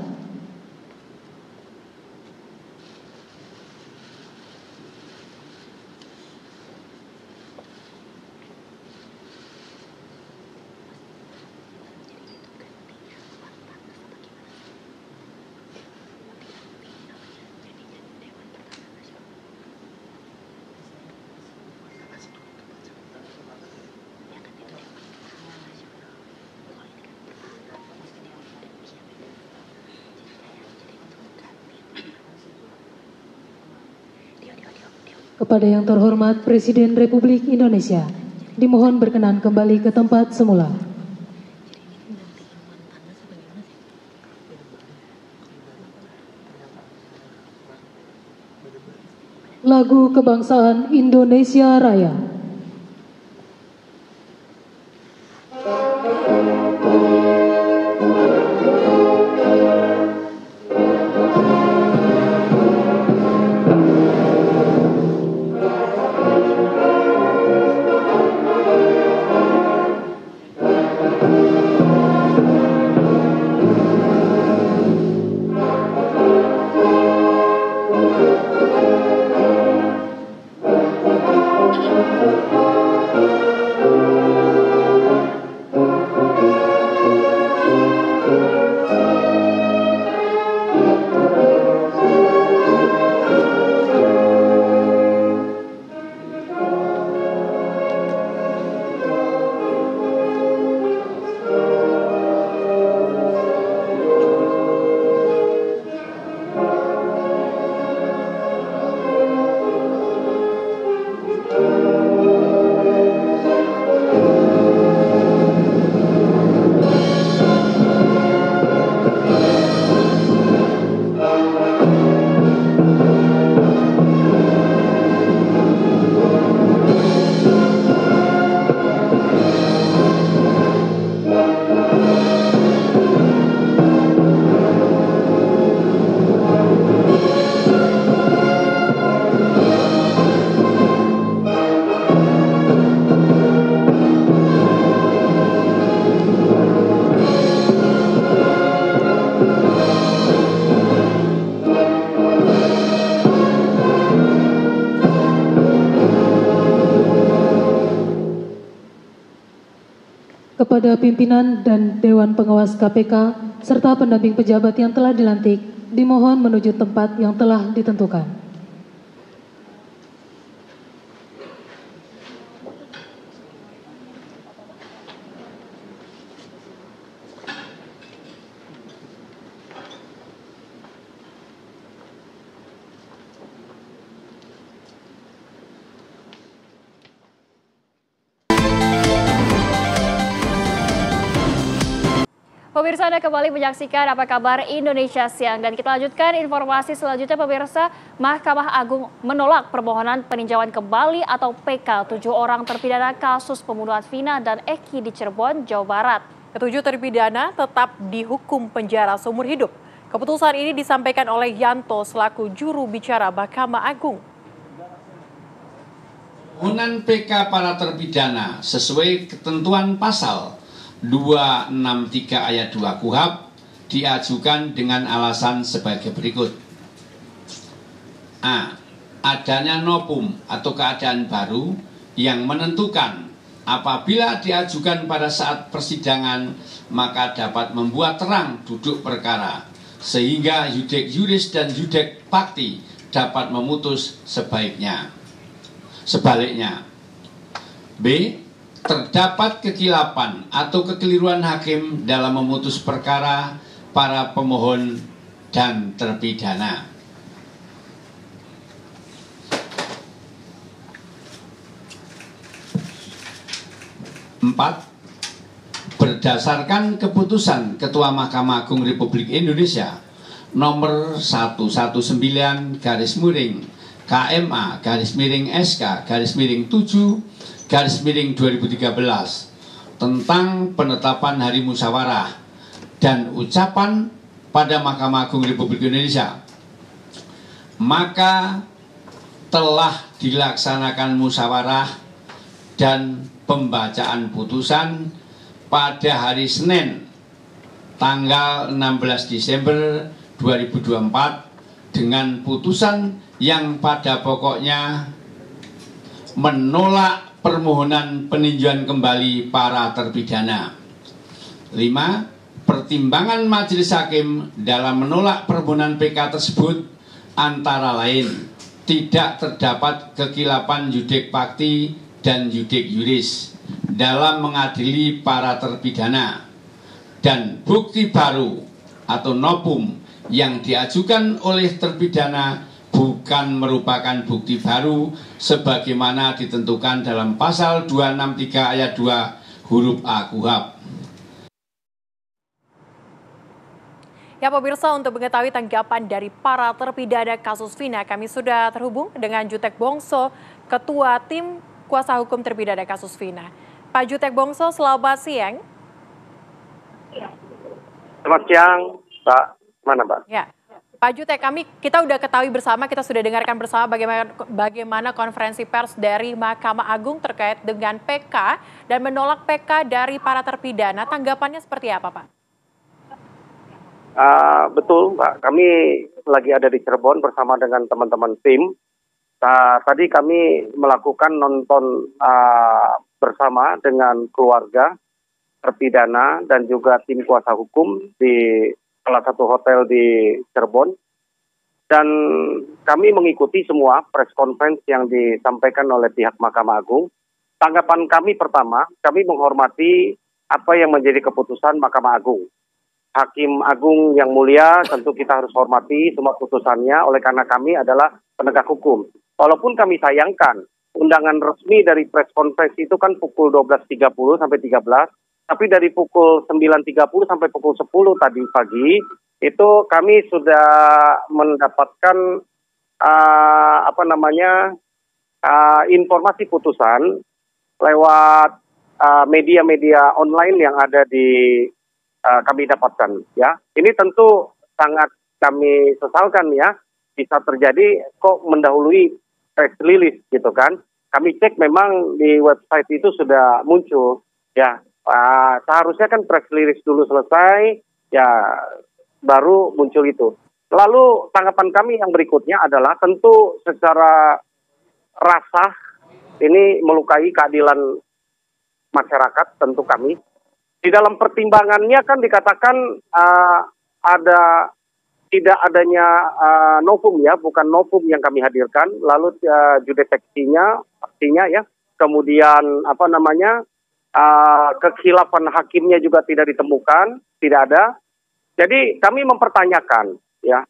Kepada yang terhormat Presiden Republik Indonesia, dimohon berkenan kembali ke tempat semula. Lagu Kebangsaan Indonesia Raya. Kepada pimpinan dan Dewan Pengawas KPK serta pendamping pejabat yang telah dilantik, dimohon menuju tempat yang telah ditentukan. Pemirsa, Anda kembali menyaksikan Apa Kabar Indonesia Siang, dan kita lanjutkan informasi selanjutnya. Pemirsa, Mahkamah Agung menolak permohonan peninjauan kembali atau PK 7 orang terpidana kasus pembunuhan Vina dan Eki di Cirebon, Jawa Barat. Ketujuh terpidana tetap dihukum penjara seumur hidup. Keputusan ini disampaikan oleh Yanto selaku juru bicara Mahkamah Agung. Permohonan PK para terpidana sesuai ketentuan pasal 263 ayat 2 KUHP diajukan dengan alasan sebagai berikut. A. Adanya novum atau keadaan baru yang menentukan apabila diajukan pada saat persidangan maka dapat membuat terang duduk perkara sehingga yudek juris dan yudek fakti dapat memutus sebaliknya. B. Terdapat kekilapan atau kekeliruan hakim dalam memutus perkara para pemohon dan terpidana. 4. Berdasarkan keputusan Ketua Mahkamah Agung Republik Indonesia nomor 119 KMA SK 7/2013 tentang penetapan Hari Musyawarah dan ucapan pada Mahkamah Agung Republik Indonesia, maka telah dilaksanakan musyawarah dan pembacaan putusan pada hari Senin tanggal 16 Desember 2024 dengan putusan yang pada pokoknya menolak permohonan peninjauan kembali para terpidana. 5. Pertimbangan majelis hakim dalam menolak permohonan PK tersebut antara lain tidak terdapat kekilapan yudik fakti dan yudik yuris dalam mengadili para terpidana, dan bukti baru atau novum yang diajukan oleh terpidana bukan merupakan bukti baru sebagaimana ditentukan dalam pasal 263 ayat 2 huruf A KUHP. Ya pemirsa, untuk mengetahui tanggapan dari para terpidana kasus Vina, kami sudah terhubung dengan Jutek Bongso, Ketua Tim Kuasa Hukum Terpidana kasus Vina. Pak Jutek Bongso, selamat siang. Selamat siang, Pak. Mana, Pak? Ya, Pak Jutek, kita sudah ketahui bersama, kita sudah dengarkan bersama bagaimana konferensi pers dari Mahkamah Agung terkait dengan PK dan menolak PK dari para terpidana. Tanggapannya seperti apa, Pak? Betul, Pak. Kami lagi ada di Cirebon bersama dengan teman-teman tim. Tadi kami melakukan nonton bersama dengan keluarga terpidana dan juga tim kuasa hukum di salah satu hotel di Cirebon. Dan kami mengikuti semua press conference yang disampaikan oleh pihak Mahkamah Agung. Tanggapan kami pertama, kami menghormati apa yang menjadi keputusan Mahkamah Agung. Hakim Agung yang mulia, tentu kita harus hormati semua putusannya, oleh karena kami adalah penegak hukum. Walaupun kami sayangkan, undangan resmi dari press conference itu kan pukul 12.30 sampai 13, tapi dari pukul 9.30 sampai pukul 10 tadi pagi, itu kami sudah mendapatkan informasi putusan lewat media-media online yang ada di kami dapatkan. Ya, ini tentu sangat kami sesalkan ya, bisa terjadi kok mendahului press release gitu kan. Kami cek memang di website itu sudah muncul ya. Seharusnya kan press release dulu selesai ya baru muncul itu. Lalu tanggapan kami yang berikutnya adalah tentu secara rasa ini melukai keadilan masyarakat, tentu kami. Di dalam pertimbangannya kan dikatakan ada tidak adanya novum ya, bukan novum yang kami hadirkan. Lalu judeteksinya pastinya ya, kemudian kekhilafan hakimnya juga tidak ditemukan, tidak ada. Jadi kami mempertanyakan ya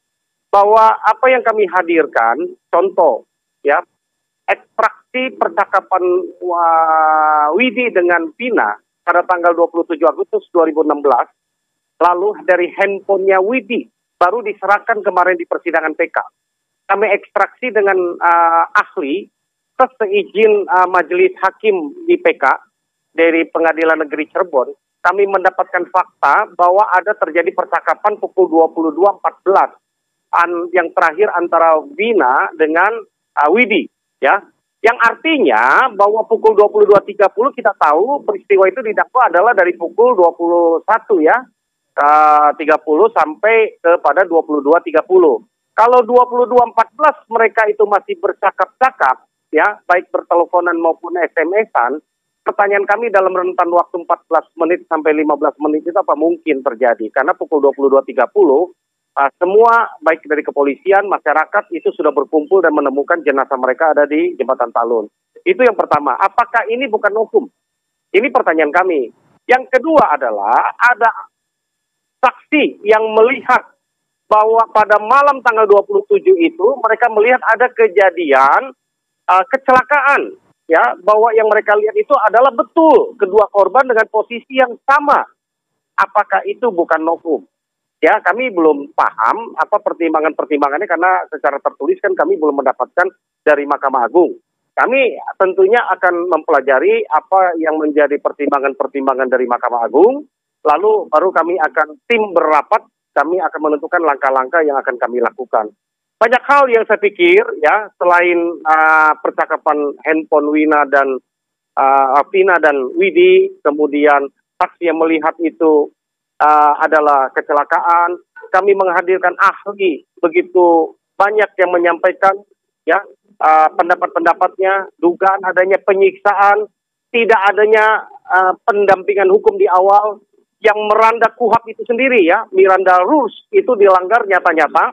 bahwa apa yang kami hadirkan, contoh ya, ekstraksi percakapan Widi dengan Vina pada tanggal 27 Agustus 2016, lalu dari handphonenya Widi baru diserahkan kemarin di persidangan PK. Kami ekstraksi dengan ahli, seizin majelis hakim di PK dari Pengadilan Negeri Cirebon, kami mendapatkan fakta bahwa ada terjadi percakapan pukul 22.14 yang terakhir antara Vina dengan Widi, ya. Yang artinya bahwa pukul 22.30 kita tahu peristiwa itu didakwa adalah dari pukul 21 ya, 30 sampai kepada 22.30. Kalau 22.14 mereka itu masih bercakap-cakap ya, baik berteleponan maupun SMS-an, pertanyaan kami dalam rentan waktu 14 menit sampai 15 menit itu apa mungkin terjadi? Karena pukul 22.30 semua baik dari kepolisian, masyarakat itu sudah berkumpul dan menemukan jenazah mereka ada di Jembatan Talun. Itu yang pertama. Apakah ini bukan novum? Ini pertanyaan kami. Yang kedua adalah ada saksi yang melihat bahwa pada malam tanggal 27 itu mereka melihat ada kejadian kecelakaan. Ya, bahwa yang mereka lihat itu adalah betul kedua korban dengan posisi yang sama. Apakah itu bukan novum? Ya, kami belum paham apa pertimbangannya karena secara tertulis kan kami belum mendapatkan dari Mahkamah Agung. Kami tentunya akan mempelajari apa yang menjadi pertimbangan-pertimbangan dari Mahkamah Agung, lalu baru kami akan tim berapat, kami akan menentukan langkah-langkah yang akan kami lakukan. Banyak hal yang saya pikir ya, selain percakapan handphone Vina dan Widi, kemudian saksi yang melihat itu adalah kecelakaan. Kami menghadirkan ahli, begitu banyak yang menyampaikan ya pendapat-pendapatnya, dugaan adanya penyiksaan, tidak adanya pendampingan hukum di awal yang meranda KUHAP itu sendiri ya, Miranda Rules itu dilanggar nyata-nyata.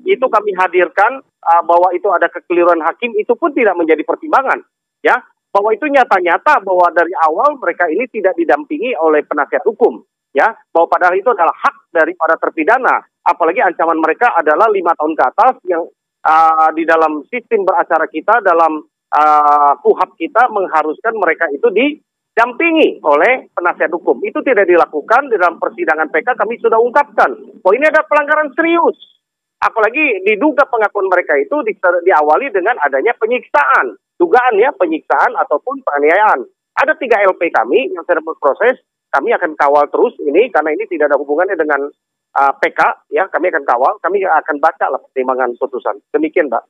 Itu kami hadirkan bahwa itu ada kekeliruan hakim, itu pun tidak menjadi pertimbangan ya, bahwa itu nyata-nyata bahwa dari awal mereka ini tidak didampingi oleh penasihat hukum ya, bahwa padahal itu adalah hak daripada terpidana, apalagi ancaman mereka adalah 5 tahun ke atas yang di dalam sistem beracara kita, dalam KUHAP kita mengharuskan mereka itu didampingi oleh penasihat hukum. Itu tidak dilakukan. Di dalam persidangan PK kami sudah ungkapkan bahwa ini ada pelanggaran serius, apalagi diduga pengakuan mereka itu diawali dengan adanya penyiksaan, dugaan ya penyiksaan ataupun penganiayaan. Ada 3 LP kami yang sedang berproses. Kami akan kawal terus ini karena ini tidak ada hubungannya dengan PK ya, kami akan kawal, kami akan baca lah pertimbangan putusan. Demikian, Mbak.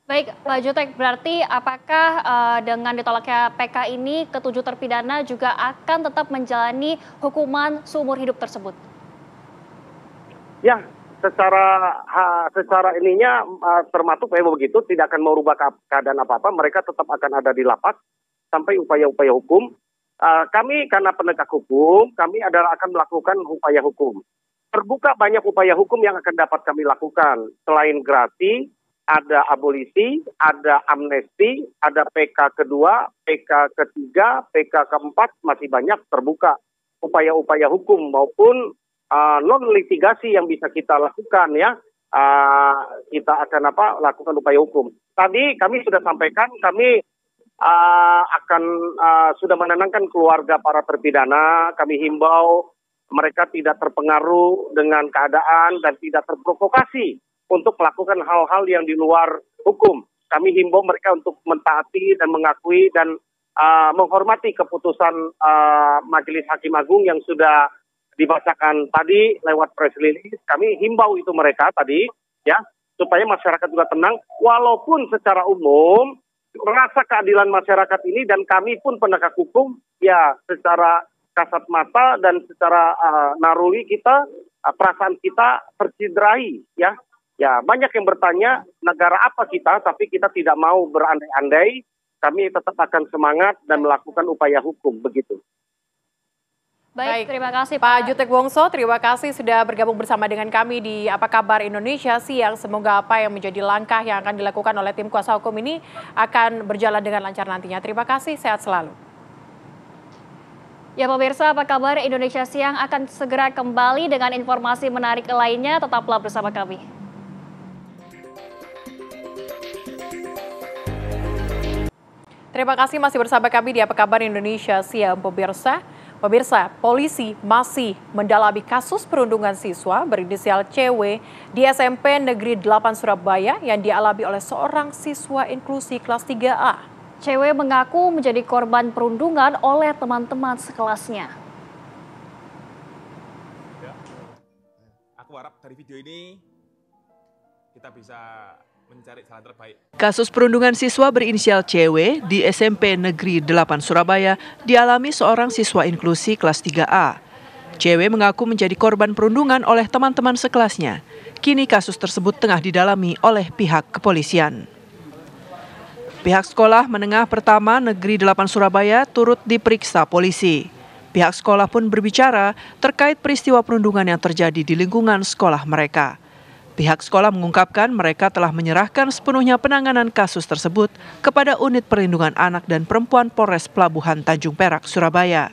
Baik, Pak Jutek, berarti apakah dengan ditolaknya PK ini ke-7 terpidana juga akan tetap menjalani hukuman seumur hidup tersebut? Ya, secara ininya termasuk begitu, tidak akan merubah keadaan apa-apa, mereka tetap akan ada di lapas sampai upaya-upaya hukum. Kami karena penegak hukum, kami adalah akan melakukan upaya hukum. Terbuka banyak upaya hukum yang akan dapat kami lakukan. Selain grasi, ada abolisi, ada amnesti, ada PK kedua, PK ketiga, PK keempat, masih banyak terbuka upaya-upaya hukum maupun non-litigasi yang bisa kita lakukan ya. Kita akan lakukan upaya hukum. Tadi kami sudah sampaikan, kami akan sudah menenangkan keluarga para terpidana. Kami himbau mereka tidak terpengaruh dengan keadaan dan tidak terprovokasi untuk melakukan hal-hal yang di luar hukum. Kami himbau mereka untuk mentaati dan mengakui dan menghormati keputusan Majelis Hakim Agung yang sudah dibacakan tadi lewat press release. Kami himbau itu mereka tadi ya, supaya masyarakat juga tenang, walaupun secara umum merasa keadilan masyarakat ini dan kami pun penegak hukum ya secara kasat mata dan secara naruli kita, perasaan kita tercederai ya. Ya, banyak yang bertanya negara apa kita, tapi kita tidak mau berandai-andai. Kami tetap akan semangat dan melakukan upaya hukum begitu. Baik, terima kasih Pak Jutek Wongso, terima kasih sudah bergabung bersama dengan kami di Apa Kabar Indonesia Siang. Semoga apa yang menjadi langkah yang akan dilakukan oleh tim kuasa hukum ini akan berjalan dengan lancar nantinya. Terima kasih, sehat selalu. Ya pemirsa, Apa Kabar Indonesia Siang akan segera kembali dengan informasi menarik lainnya. Tetaplah bersama kami. Terima kasih masih bersama kami di Apa Kabar Indonesia Siang, pemirsa. Pemirsa, polisi masih mendalami kasus perundungan siswa berinisial CW di SMP Negeri 8 Surabaya yang dialami oleh seorang siswa inklusi kelas 3A. CW mengaku menjadi korban perundungan oleh teman-teman sekelasnya. Aku harap dari video ini kita bisa mencari jalan terbaik. Kasus perundungan siswa berinisial CW di SMP Negeri 8 Surabaya dialami seorang siswa inklusi kelas 3A. CW mengaku menjadi korban perundungan oleh teman-teman sekelasnya. Kini kasus tersebut tengah didalami oleh pihak kepolisian. Pihak sekolah menengah pertama Negeri 8 Surabaya turut diperiksa polisi. Pihak sekolah pun berbicara terkait peristiwa perundungan yang terjadi di lingkungan sekolah mereka. Pihak sekolah mengungkapkan mereka telah menyerahkan sepenuhnya penanganan kasus tersebut kepada Unit Perlindungan Anak dan Perempuan Polres Pelabuhan Tanjung Perak, Surabaya.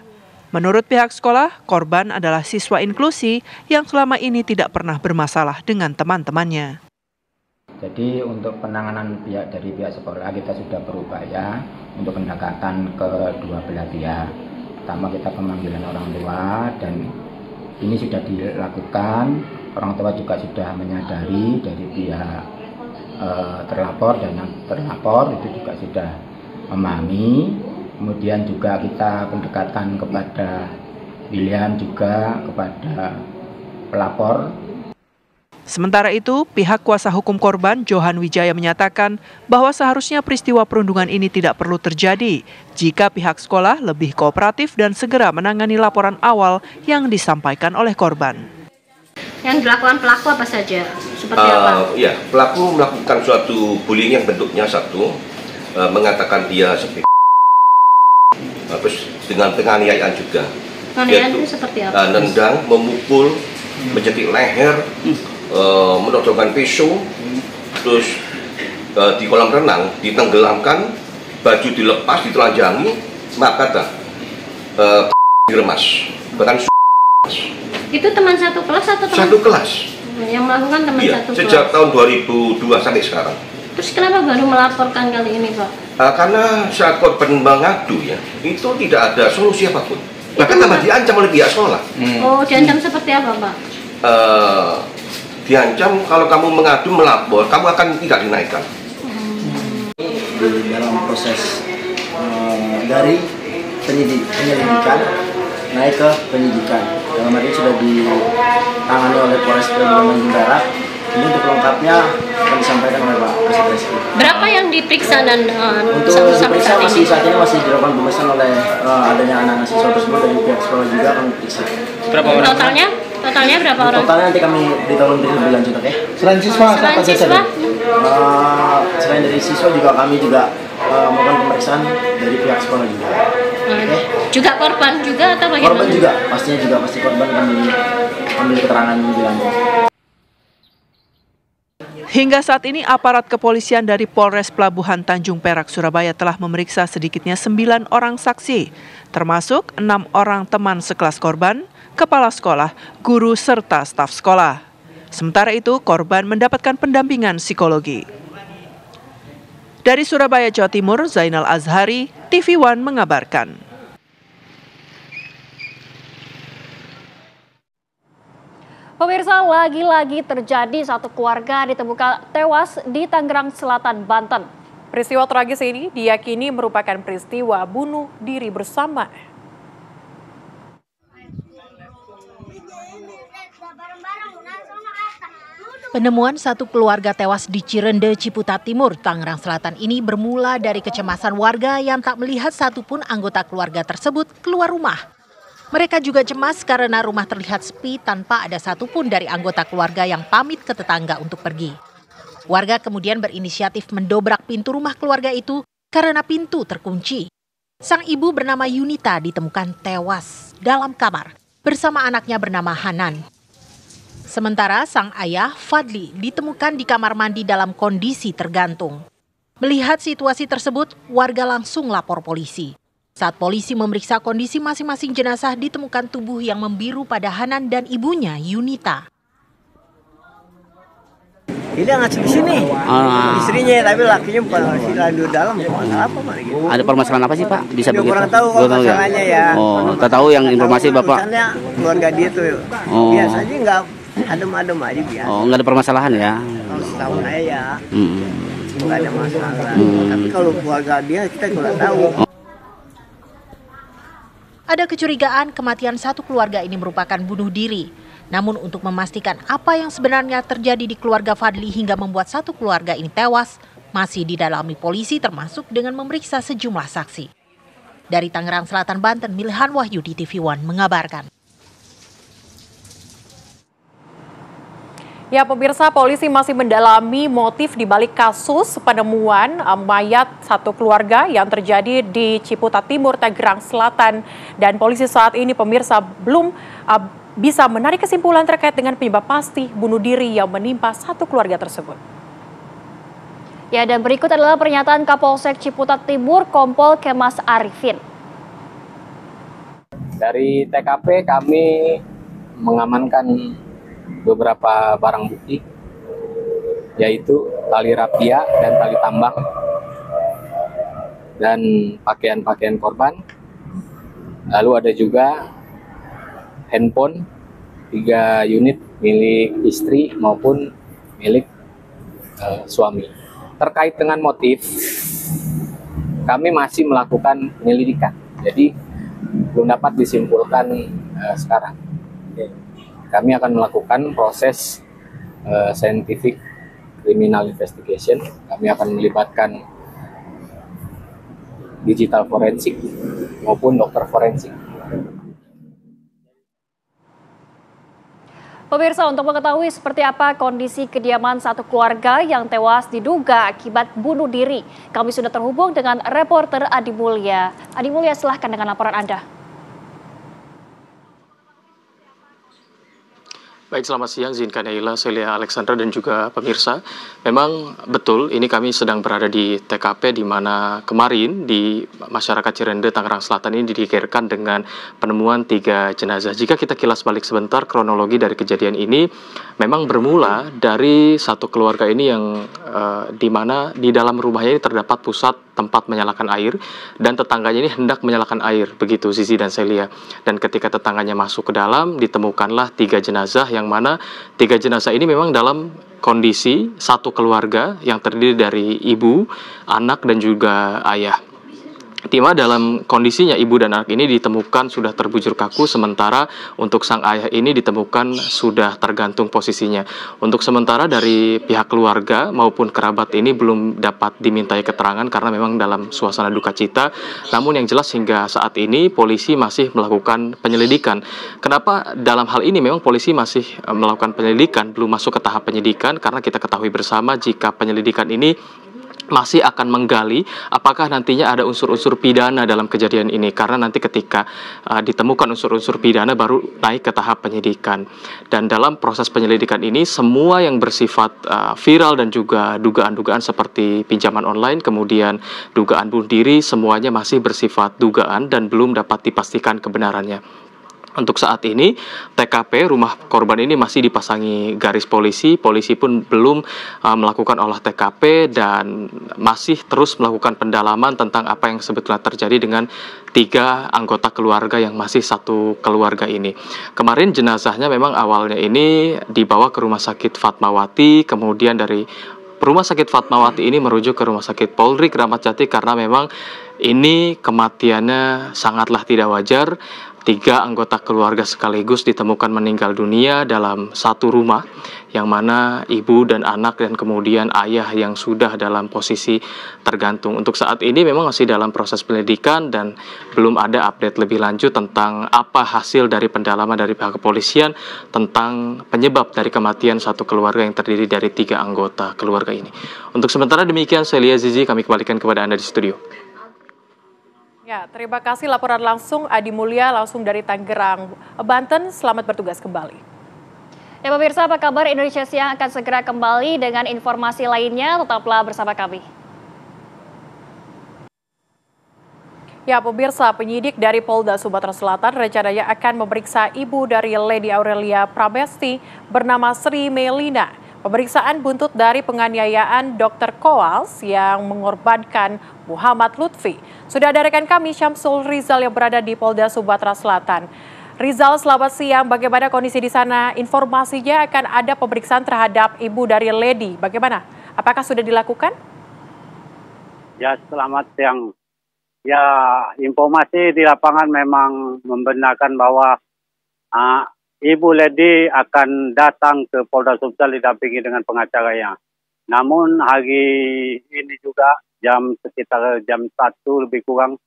Menurut pihak sekolah, korban adalah siswa inklusi yang selama ini tidak pernah bermasalah dengan teman-temannya. Jadi untuk penanganan dari pihak sekolah kita sudah berupaya untuk pendekatan ke kedua belah pihak. Pertama kita pemanggilan orang tua dan ini sudah dilakukan. Orang tua juga sudah menyadari dari pihak terlapor dan yang terlapor itu juga sudah memahami. Kemudian juga kita pendekatan kepada William juga kepada pelapor. Sementara itu, pihak kuasa hukum korban Johan Wijaya menyatakan bahwa seharusnya peristiwa perundungan ini tidak perlu terjadi jika pihak sekolah lebih kooperatif dan segera menangani laporan awal yang disampaikan oleh korban. Yang dilakukan pelaku apa saja? Seperti apa? Ya, pelaku melakukan suatu bullying yang bentuknya satu, mengatakan dia seperti terus dengan penganiayaan juga. Penganiayaan itu seperti apa? Nendang, memukul, mencetik leher, menodongkan pisau, terus di kolam renang ditenggelamkan, baju dilepas, ditelanjangi, maka diremas, bahkan itu teman satu kelas atau teman? Satu kelas. Yang melakukan teman satu kelas? Sejak tahun 2002 sampai sekarang. Terus kenapa baru melaporkan kali ini, Pak? Karena saat korban mengadu ya, itu tidak ada solusi apapun. Bahkan tambah diancam oleh pihak sekolah. Oh, diancam seperti apa, Pak? Diancam kalau kamu mengadu melapor, kamu akan tidak dinaikkan. Di dalam proses dari penyelidikan naik ke penyidikan. Dalam hal ini sudah ditangani oleh Polres Bandung Barat. Ini untuk lengkapnya akan disampaikan oleh Pak Kasih. Berapa yang diperiksa dan untuk diperiksa saat ini masih dilakukan pemeriksaan oleh adanya anak-anak siswa tersebut dan pihak sekolah juga akan diperiksa. Berapa orang? Totalnya berapa orang? Totalnya nanti kami ditolong lebih lanjut, oke? Selain siswa? Selain dari siswa juga kami juga melakukan pemeriksaan dari pihak sekolah juga. Okay. Juga korban juga atau bagaimana? Korban juga, pastinya juga pasti korban akan diambil keterangan lebih lanjut. Hingga saat ini aparat kepolisian dari Polres Pelabuhan Tanjung Perak, Surabaya telah memeriksa sedikitnya 9 orang saksi, termasuk 6 orang teman sekelas korban, kepala sekolah, guru, serta staf sekolah. Sementara itu, korban mendapatkan pendampingan psikologi. Dari Surabaya, Jawa Timur, Zainal Azhari, TV One mengabarkan. Pemirsa, lagi-lagi terjadi satu keluarga ditemukan tewas di Tangerang Selatan, Banten. Peristiwa tragis ini diyakini merupakan peristiwa bunuh diri bersama. Penemuan satu keluarga tewas di Cirende, Ciputat Timur, Tangerang Selatan ini bermula dari kecemasan warga yang tak melihat satupun anggota keluarga tersebut keluar rumah. Mereka juga cemas karena rumah terlihat sepi tanpa ada satupun dari anggota keluarga yang pamit ke tetangga untuk pergi. Warga kemudian berinisiatif mendobrak pintu rumah keluarga itu karena pintu terkunci. Sang ibu bernama Yunita ditemukan tewas dalam kamar bersama anaknya bernama Hanan. Sementara sang ayah Fadli ditemukan di kamar mandi dalam kondisi tergantung. Melihat situasi tersebut, warga langsung lapor polisi. Saat polisi memeriksa kondisi masing-masing jenazah, ditemukan tubuh yang membiru pada Hanan dan ibunya Yunita. Ini ngasih di sini, istrinya, tapi lakinya bukan ngasih di dalam. Masalah apa Pak? Ada permasalahan apa sih Pak? Bisa begitu? Kurang tahu masalahnya ya. Oh, tak tahu yang informasi Bapak. Keluarga dia tuh, biasanya nggak adem-adem aja biasa. Oh, nggak ada permasalahan ya? Tahu saya ya, nggak ada masalah. Tapi kalau keluarga dia kita kurang tahu. Ada kecurigaan kematian satu keluarga ini merupakan bunuh diri. Namun untuk memastikan apa yang sebenarnya terjadi di keluarga Fadli hingga membuat satu keluarga ini tewas, masih didalami polisi termasuk dengan memeriksa sejumlah saksi. Dari Tangerang Selatan, Banten, Milhan Wahyu di TV One mengabarkan. Ya pemirsa, polisi masih mendalami motif di balik kasus penemuan mayat satu keluarga yang terjadi di Ciputat Timur, Tangerang Selatan. Dan polisi saat ini pemirsa belum bisa menarik kesimpulan terkait dengan penyebab pasti bunuh diri yang menimpa satu keluarga tersebut. Ya, dan berikut adalah pernyataan Kapolsek Ciputat Timur, Kompol Kemas Arifin. Dari TKP kami mengamankan beberapa barang bukti, yaitu tali rapia dan tali tambang, dan pakaian-pakaian korban. Lalu ada juga handphone 3 unit milik istri maupun milik suami. Terkait dengan motif, kami masih melakukan penyelidikan, jadi belum dapat disimpulkan sekarang. Kami akan melakukan proses scientific criminal investigation. Kami akan melibatkan digital forensik maupun dokter forensik. Pemirsa, untuk mengetahui seperti apa kondisi kediaman satu keluarga yang tewas diduga akibat bunuh diri, kami sudah terhubung dengan reporter Adi Mulya. Adi Mulya, silahkan dengan laporan Anda. Baik, selamat siang Zinka Naila, Celia Alexandra dan juga pemirsa. Memang betul, ini kami sedang berada di TKP di mana kemarin di masyarakat Cirende, Tangerang Selatan ini didikirkan dengan penemuan 3 jenazah. Jika kita kilas balik sebentar kronologi dari kejadian ini, memang bermula dari satu keluarga ini yang di mana di dalam rumahnya ini terdapat pusat tempat menyalakan air dan tetangganya ini hendak menyalakan air, begitu Zizi dan Celia. Dan ketika tetangganya masuk ke dalam, ditemukanlah 3 jenazah yang mana 3 jenazah ini memang dalam kondisi satu keluarga yang terdiri dari ibu, anak dan juga ayah. Tima dalam kondisinya ibu dan anak ini ditemukan sudah terbujur kaku, sementara untuk sang ayah ini ditemukan sudah tergantung posisinya. Untuk sementara dari pihak keluarga maupun kerabat ini belum dapat dimintai keterangan karena memang dalam suasana duka cita. Namun yang jelas hingga saat ini polisi masih melakukan penyelidikan. Kenapa dalam hal ini memang polisi masih melakukan penyelidikan, belum masuk ke tahap penyidikan, karena kita ketahui bersama jika penyelidikan ini masih akan menggali apakah nantinya ada unsur-unsur pidana dalam kejadian ini, karena nanti ketika ditemukan unsur-unsur pidana baru naik ke tahap penyidikan. Dan dalam proses penyelidikan ini semua yang bersifat viral dan juga dugaan-dugaan seperti pinjaman online, kemudian dugaan bunuh diri, semuanya masih bersifat dugaan dan belum dapat dipastikan kebenarannya. Untuk saat ini, TKP rumah korban ini masih dipasangi garis polisi. Polisi pun belum melakukan olah TKP dan masih terus melakukan pendalaman tentang apa yang sebetulnya terjadi dengan 3 anggota keluarga yang masih satu keluarga ini. Kemarin jenazahnya memang awalnya ini dibawa ke Rumah Sakit Fatmawati, kemudian dari Rumah Sakit Fatmawati ini merujuk ke Rumah Sakit Polri Kramat Jati karena memang ini kematiannya sangatlah tidak wajar. 3 anggota keluarga sekaligus ditemukan meninggal dunia dalam satu rumah, yang mana ibu dan anak dan kemudian ayah yang sudah dalam posisi tergantung. Untuk saat ini memang masih dalam proses penyelidikan dan belum ada update lebih lanjut tentang apa hasil dari pendalaman dari pihak kepolisian tentang penyebab dari kematian satu keluarga yang terdiri dari 3 anggota keluarga ini. Untuk sementara demikian, Celia, Zizi, kami kembalikan kepada Anda di studio. Ya, terima kasih laporan langsung Adi Mulya langsung dari Tangerang, Banten. Selamat bertugas kembali. Ya pemirsa, apa kabar? Indonesia Siang akan segera kembali dengan informasi lainnya. Tetaplah bersama kami. Ya pemirsa, penyidik dari Polda Sumatera Selatan rencananya akan memeriksa ibu dari Lady Aurelia Pramesti bernama Sri Melina. Pemeriksaan buntut dari penganiayaan Dr. Koals yang mengorbankan Muhammad Lutfi. Sudah ada rekan kami Syamsul Rizal yang berada di Polda Sumatera Selatan. Rizal, selamat siang. Bagaimana kondisi di sana? Informasinya akan ada pemeriksaan terhadap ibu dari Lady. Bagaimana? Apakah sudah dilakukan? Ya, selamat siang. Ya, informasi di lapangan memang membenarkan bahwa Ibu Lady akan datang ke Polda Sumsel didampingi dengan pengacaranya. Namun hari ini juga sekitar jam 1 lebih kurang,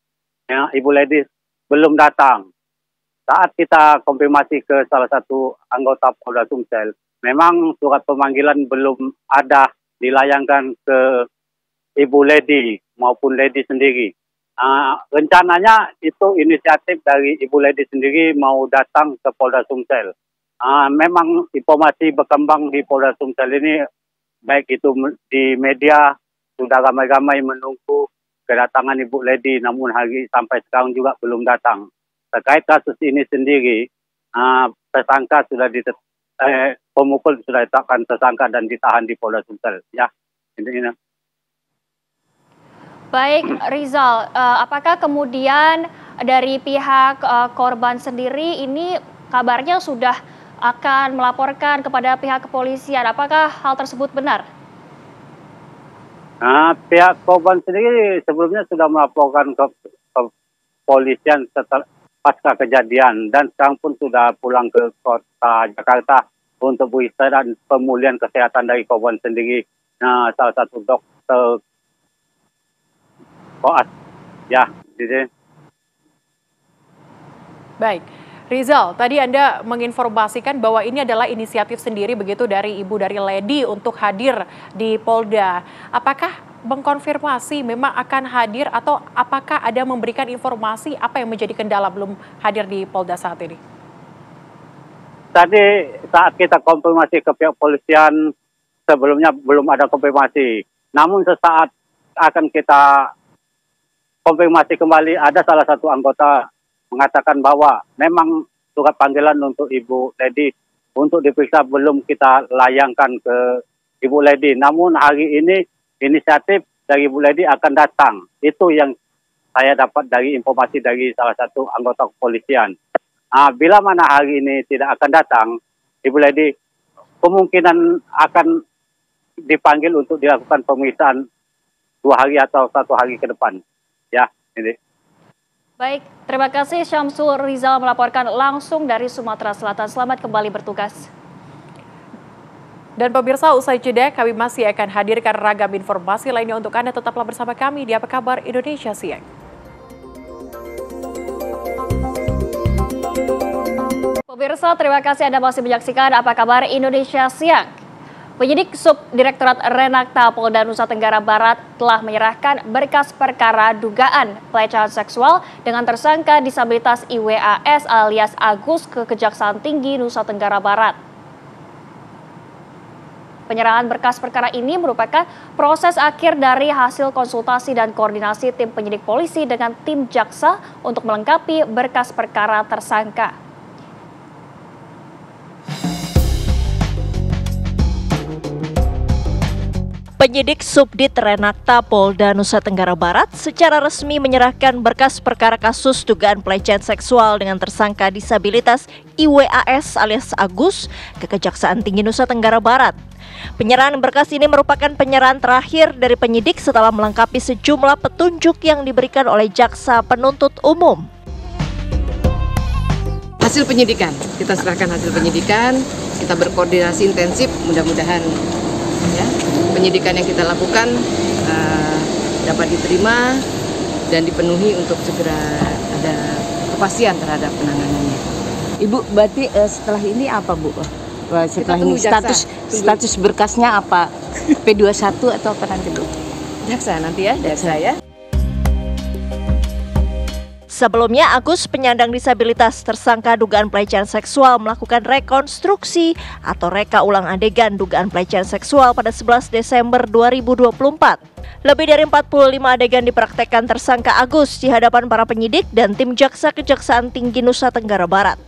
ya, Ibu Lady belum datang. Saat kita konfirmasi ke salah satu anggota Polda Sumsel, memang surat pemanggilan belum ada dilayangkan ke Ibu Lady maupun Lady sendiri. Rencananya itu inisiatif dari Ibu Lady sendiri mau datang ke Polda Sumsel. Memang informasi berkembang di Polda Sumsel ini, baik itu di media, sudah ramai-ramai menunggu kedatangan Ibu Lady, namun sampai sekarang juga belum datang. Terkait kasus ini sendiri, tersangka sudah pemukul sudah ditetapkan tersangka dan ditahan di Polda Sumsel. Ya, ini. Baik, Rizal, apakah kemudian dari pihak korban sendiri ini kabarnya sudah akan melaporkan kepada pihak kepolisian? Apakah hal tersebut benar? Pihak korban sendiri sebelumnya sudah melaporkan ke kepolisian setelah pasca kejadian dan sekarang pun sudah pulang ke kota Jakarta untuk berita dan pemulihan kesehatan dari korban sendiri. Nah, salah satu dokter koas. Ya, jadi. Baik. Rizal, tadi Anda menginformasikan bahwa ini adalah inisiatif sendiri begitu dari Ibu dari Lady untuk hadir di Polda. Apakah mengkonfirmasi memang akan hadir atau apakah ada memberikan informasi apa yang menjadi kendala belum hadir di Polda saat ini? Tadi saat kita konfirmasi ke pihak polisian, sebelumnya belum ada konfirmasi. Namun sesaat akan kita konfirmasi kembali, ada salah satu anggota mengatakan bahwa memang surat panggilan untuk Ibu Lady untuk diperiksa belum kita layangkan ke Ibu Lady. Namun hari ini inisiatif dari Ibu Lady akan datang. Itu yang saya dapat dari informasi dari salah satu anggota kepolisian. Bila mana hari ini tidak akan datang, Ibu Lady kemungkinan akan dipanggil untuk dilakukan pemeriksaan 2 hari atau 1 hari ke depan. Ya, ini. Baik, terima kasih Syamsul Rizal melaporkan langsung dari Sumatera Selatan. Selamat kembali bertugas. Dan pemirsa, usai jeda kami masih akan hadirkan ragam informasi lainnya untuk Anda. Tetaplah bersama kami di Apa Kabar Indonesia Siang. Pemirsa, terima kasih Anda masih menyaksikan Apa Kabar Indonesia Siang. Penyidik Subdirektorat Renakta Polda Nusa Tenggara Barat telah menyerahkan berkas perkara dugaan pelecehan seksual dengan tersangka disabilitas IWAS alias Agus ke Kejaksaan Tinggi Nusa Tenggara Barat. Penyerahan berkas perkara ini merupakan proses akhir dari hasil konsultasi dan koordinasi tim penyidik polisi dengan tim jaksa untuk melengkapi berkas perkara tersangka. Penyidik Subdit Renakta Polda Nusa Tenggara Barat secara resmi menyerahkan berkas perkara kasus dugaan pelecehan seksual dengan tersangka disabilitas IWAS alias Agus ke Kejaksaan Tinggi Nusa Tenggara Barat. Penyerahan berkas ini merupakan penyerahan terakhir dari penyidik setelah melengkapi sejumlah petunjuk yang diberikan oleh jaksa penuntut umum. Hasil penyidikan, kita serahkan hasil penyidikan, kita berkoordinasi intensif, mudah-mudahan ya, penyidikan yang kita lakukan dapat diterima dan dipenuhi untuk segera ada kepastian terhadap penanganannya. Ibu, berarti setelah ini apa, Bu? Setelah ini status berkasnya apa? P21 atau apa nanti, Bu? Jaksa nanti ya, jaksa ya. Sebelumnya, Agus, penyandang disabilitas tersangka dugaan pelecehan seksual, melakukan rekonstruksi atau reka ulang adegan dugaan pelecehan seksual pada 11 Desember 2024. Lebih dari 45 adegan dipraktekkan tersangka Agus di hadapan para penyidik dan tim jaksa Kejaksaan Tinggi Nusa Tenggara Barat.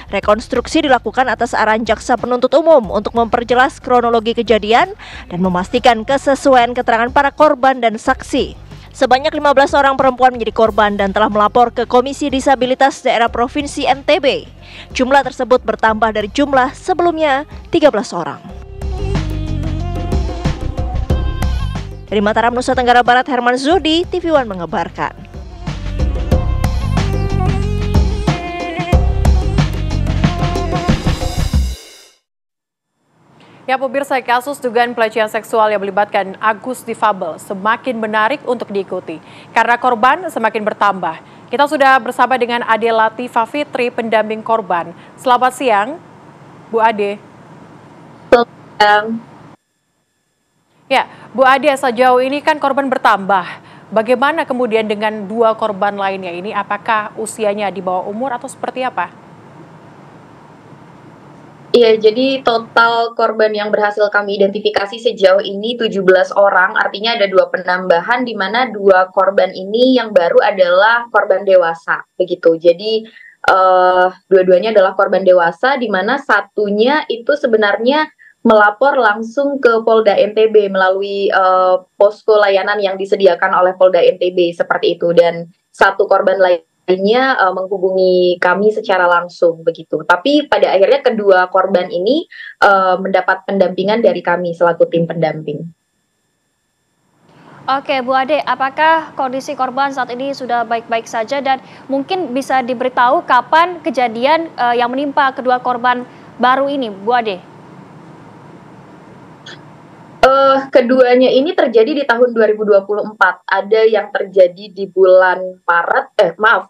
Rekonstruksi dilakukan atas arahan jaksa penuntut umum untuk memperjelas kronologi kejadian dan memastikan kesesuaian keterangan para korban dan saksi. Sebanyak 15 orang perempuan menjadi korban dan telah melapor ke Komisi Disabilitas Daerah Provinsi NTB. Jumlah tersebut bertambah dari jumlah sebelumnya 13 orang. Dari Mataram, Nusa Tenggara Barat, Herman Zudi, TV One mengabarkan. Ya pemirsa, kasus dugaan pelecehan seksual yang melibatkan Agus difabel semakin menarik untuk diikuti karena korban semakin bertambah. Kita sudah bersama dengan Ade Latifah Fitri, pendamping korban. Selamat siang, Bu Ade. Selamat siang. Ya, Bu Ade, sejauh ini kan korban bertambah. Bagaimana kemudian dengan 2 korban lainnya ini? Apakah usianya di bawah umur atau seperti apa? Iya, jadi total korban yang berhasil kami identifikasi sejauh ini 17 orang, artinya ada 2 penambahan di mana 2 korban ini yang baru adalah korban dewasa, begitu. Jadi dua-duanya adalah korban dewasa, di mana satunya itu sebenarnya melapor langsung ke Polda NTB melalui posko layanan yang disediakan oleh Polda NTB seperti itu, dan 1 korban lainnya menghubungi kami secara langsung begitu. Tapi pada akhirnya kedua korban ini mendapat pendampingan dari kami selaku tim pendamping. Oke, Bu Ade, apakah kondisi korban saat ini sudah baik-baik saja dan mungkin bisa diberitahu kapan kejadian yang menimpa kedua korban baru ini, Bu Ade? Keduanya ini terjadi di tahun 2024. Ada yang terjadi di bulan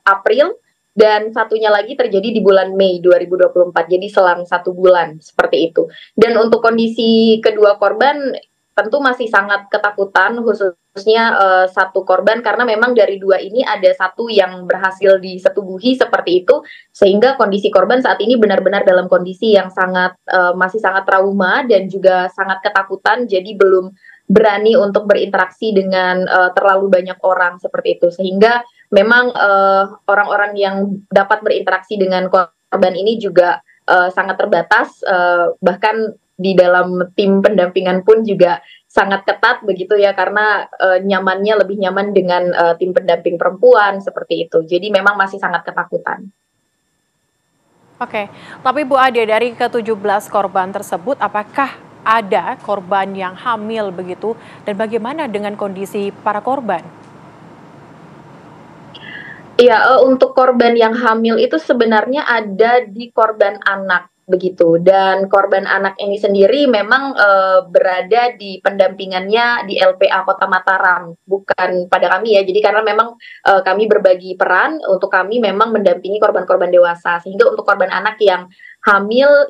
April, dan satunya lagi terjadi di bulan Mei 2024. Jadi selang 1 bulan seperti itu. Dan untuk kondisi kedua korban tentu masih sangat ketakutan, khususnya satu korban, karena memang dari 2 ini ada 1 yang berhasil disetubuhi seperti itu, sehingga kondisi korban saat ini benar-benar dalam kondisi yang masih sangat trauma dan juga sangat ketakutan, jadi belum berani untuk berinteraksi dengan terlalu banyak orang seperti itu, sehingga memang orang-orang yang dapat berinteraksi dengan korban ini juga sangat terbatas, bahkan di dalam tim pendampingan pun juga sangat ketat begitu ya, karena lebih nyaman dengan tim pendamping perempuan seperti itu. Jadi memang masih sangat ketakutan. Oke, tapi Bu Ade, dari ke-17 korban tersebut, apakah ada korban yang hamil begitu? Dan bagaimana dengan kondisi para korban? Iya, untuk korban yang hamil itu sebenarnya ada di korban anak begitu, dan korban anak ini sendiri memang berada di pendampingannya di LPA Kota Mataram, bukan pada kami ya. Jadi karena memang kami berbagi peran, untuk kami memang mendampingi korban-korban dewasa, sehingga untuk korban anak yang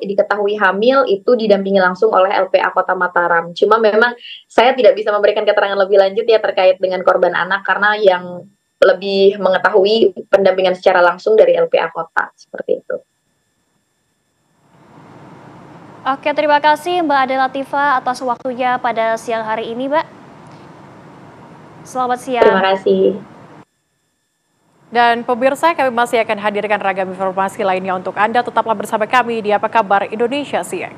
diketahui hamil itu didampingi langsung oleh LPA Kota Mataram. Cuma memang saya tidak bisa memberikan keterangan lebih lanjut ya terkait dengan korban anak, karena yang lebih mengetahui pendampingan secara langsung dari LPA Kota seperti itu. Oke, terima kasih Mbak Ade Latifah atas waktunya pada siang hari ini, Mbak. Selamat siang. Terima kasih. Dan pemirsa, kami masih akan hadirkan ragam informasi lainnya untuk Anda. Tetaplah bersama kami di Apa Kabar Indonesia Siang.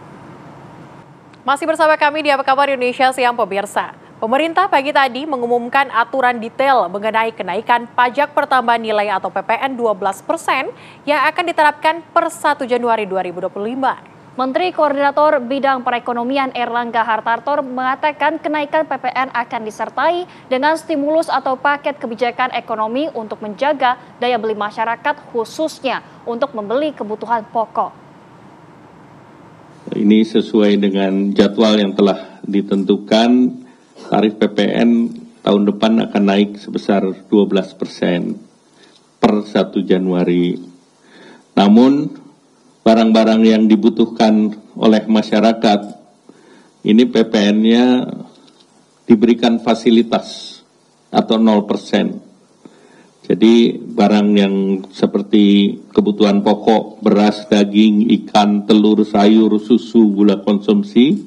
Masih bersama kami di Apa Kabar Indonesia Siang, pemirsa. Pemerintah pagi tadi mengumumkan aturan detail mengenai kenaikan pajak pertambahan nilai atau PPN 12% yang akan diterapkan per 1 Januari 2025. Menteri Koordinator Bidang Perekonomian Erlangga Hartarto mengatakan kenaikan PPN akan disertai dengan stimulus atau paket kebijakan ekonomi untuk menjaga daya beli masyarakat, khususnya untuk membeli kebutuhan pokok. Ini sesuai dengan jadwal yang telah ditentukan, tarif PPN tahun depan akan naik sebesar 12% per 1 Januari. Namun barang-barang yang dibutuhkan oleh masyarakat, ini PPN-nya diberikan fasilitas atau 0%. Jadi barang yang seperti kebutuhan pokok, beras, daging, ikan, telur, sayur, susu, gula konsumsi,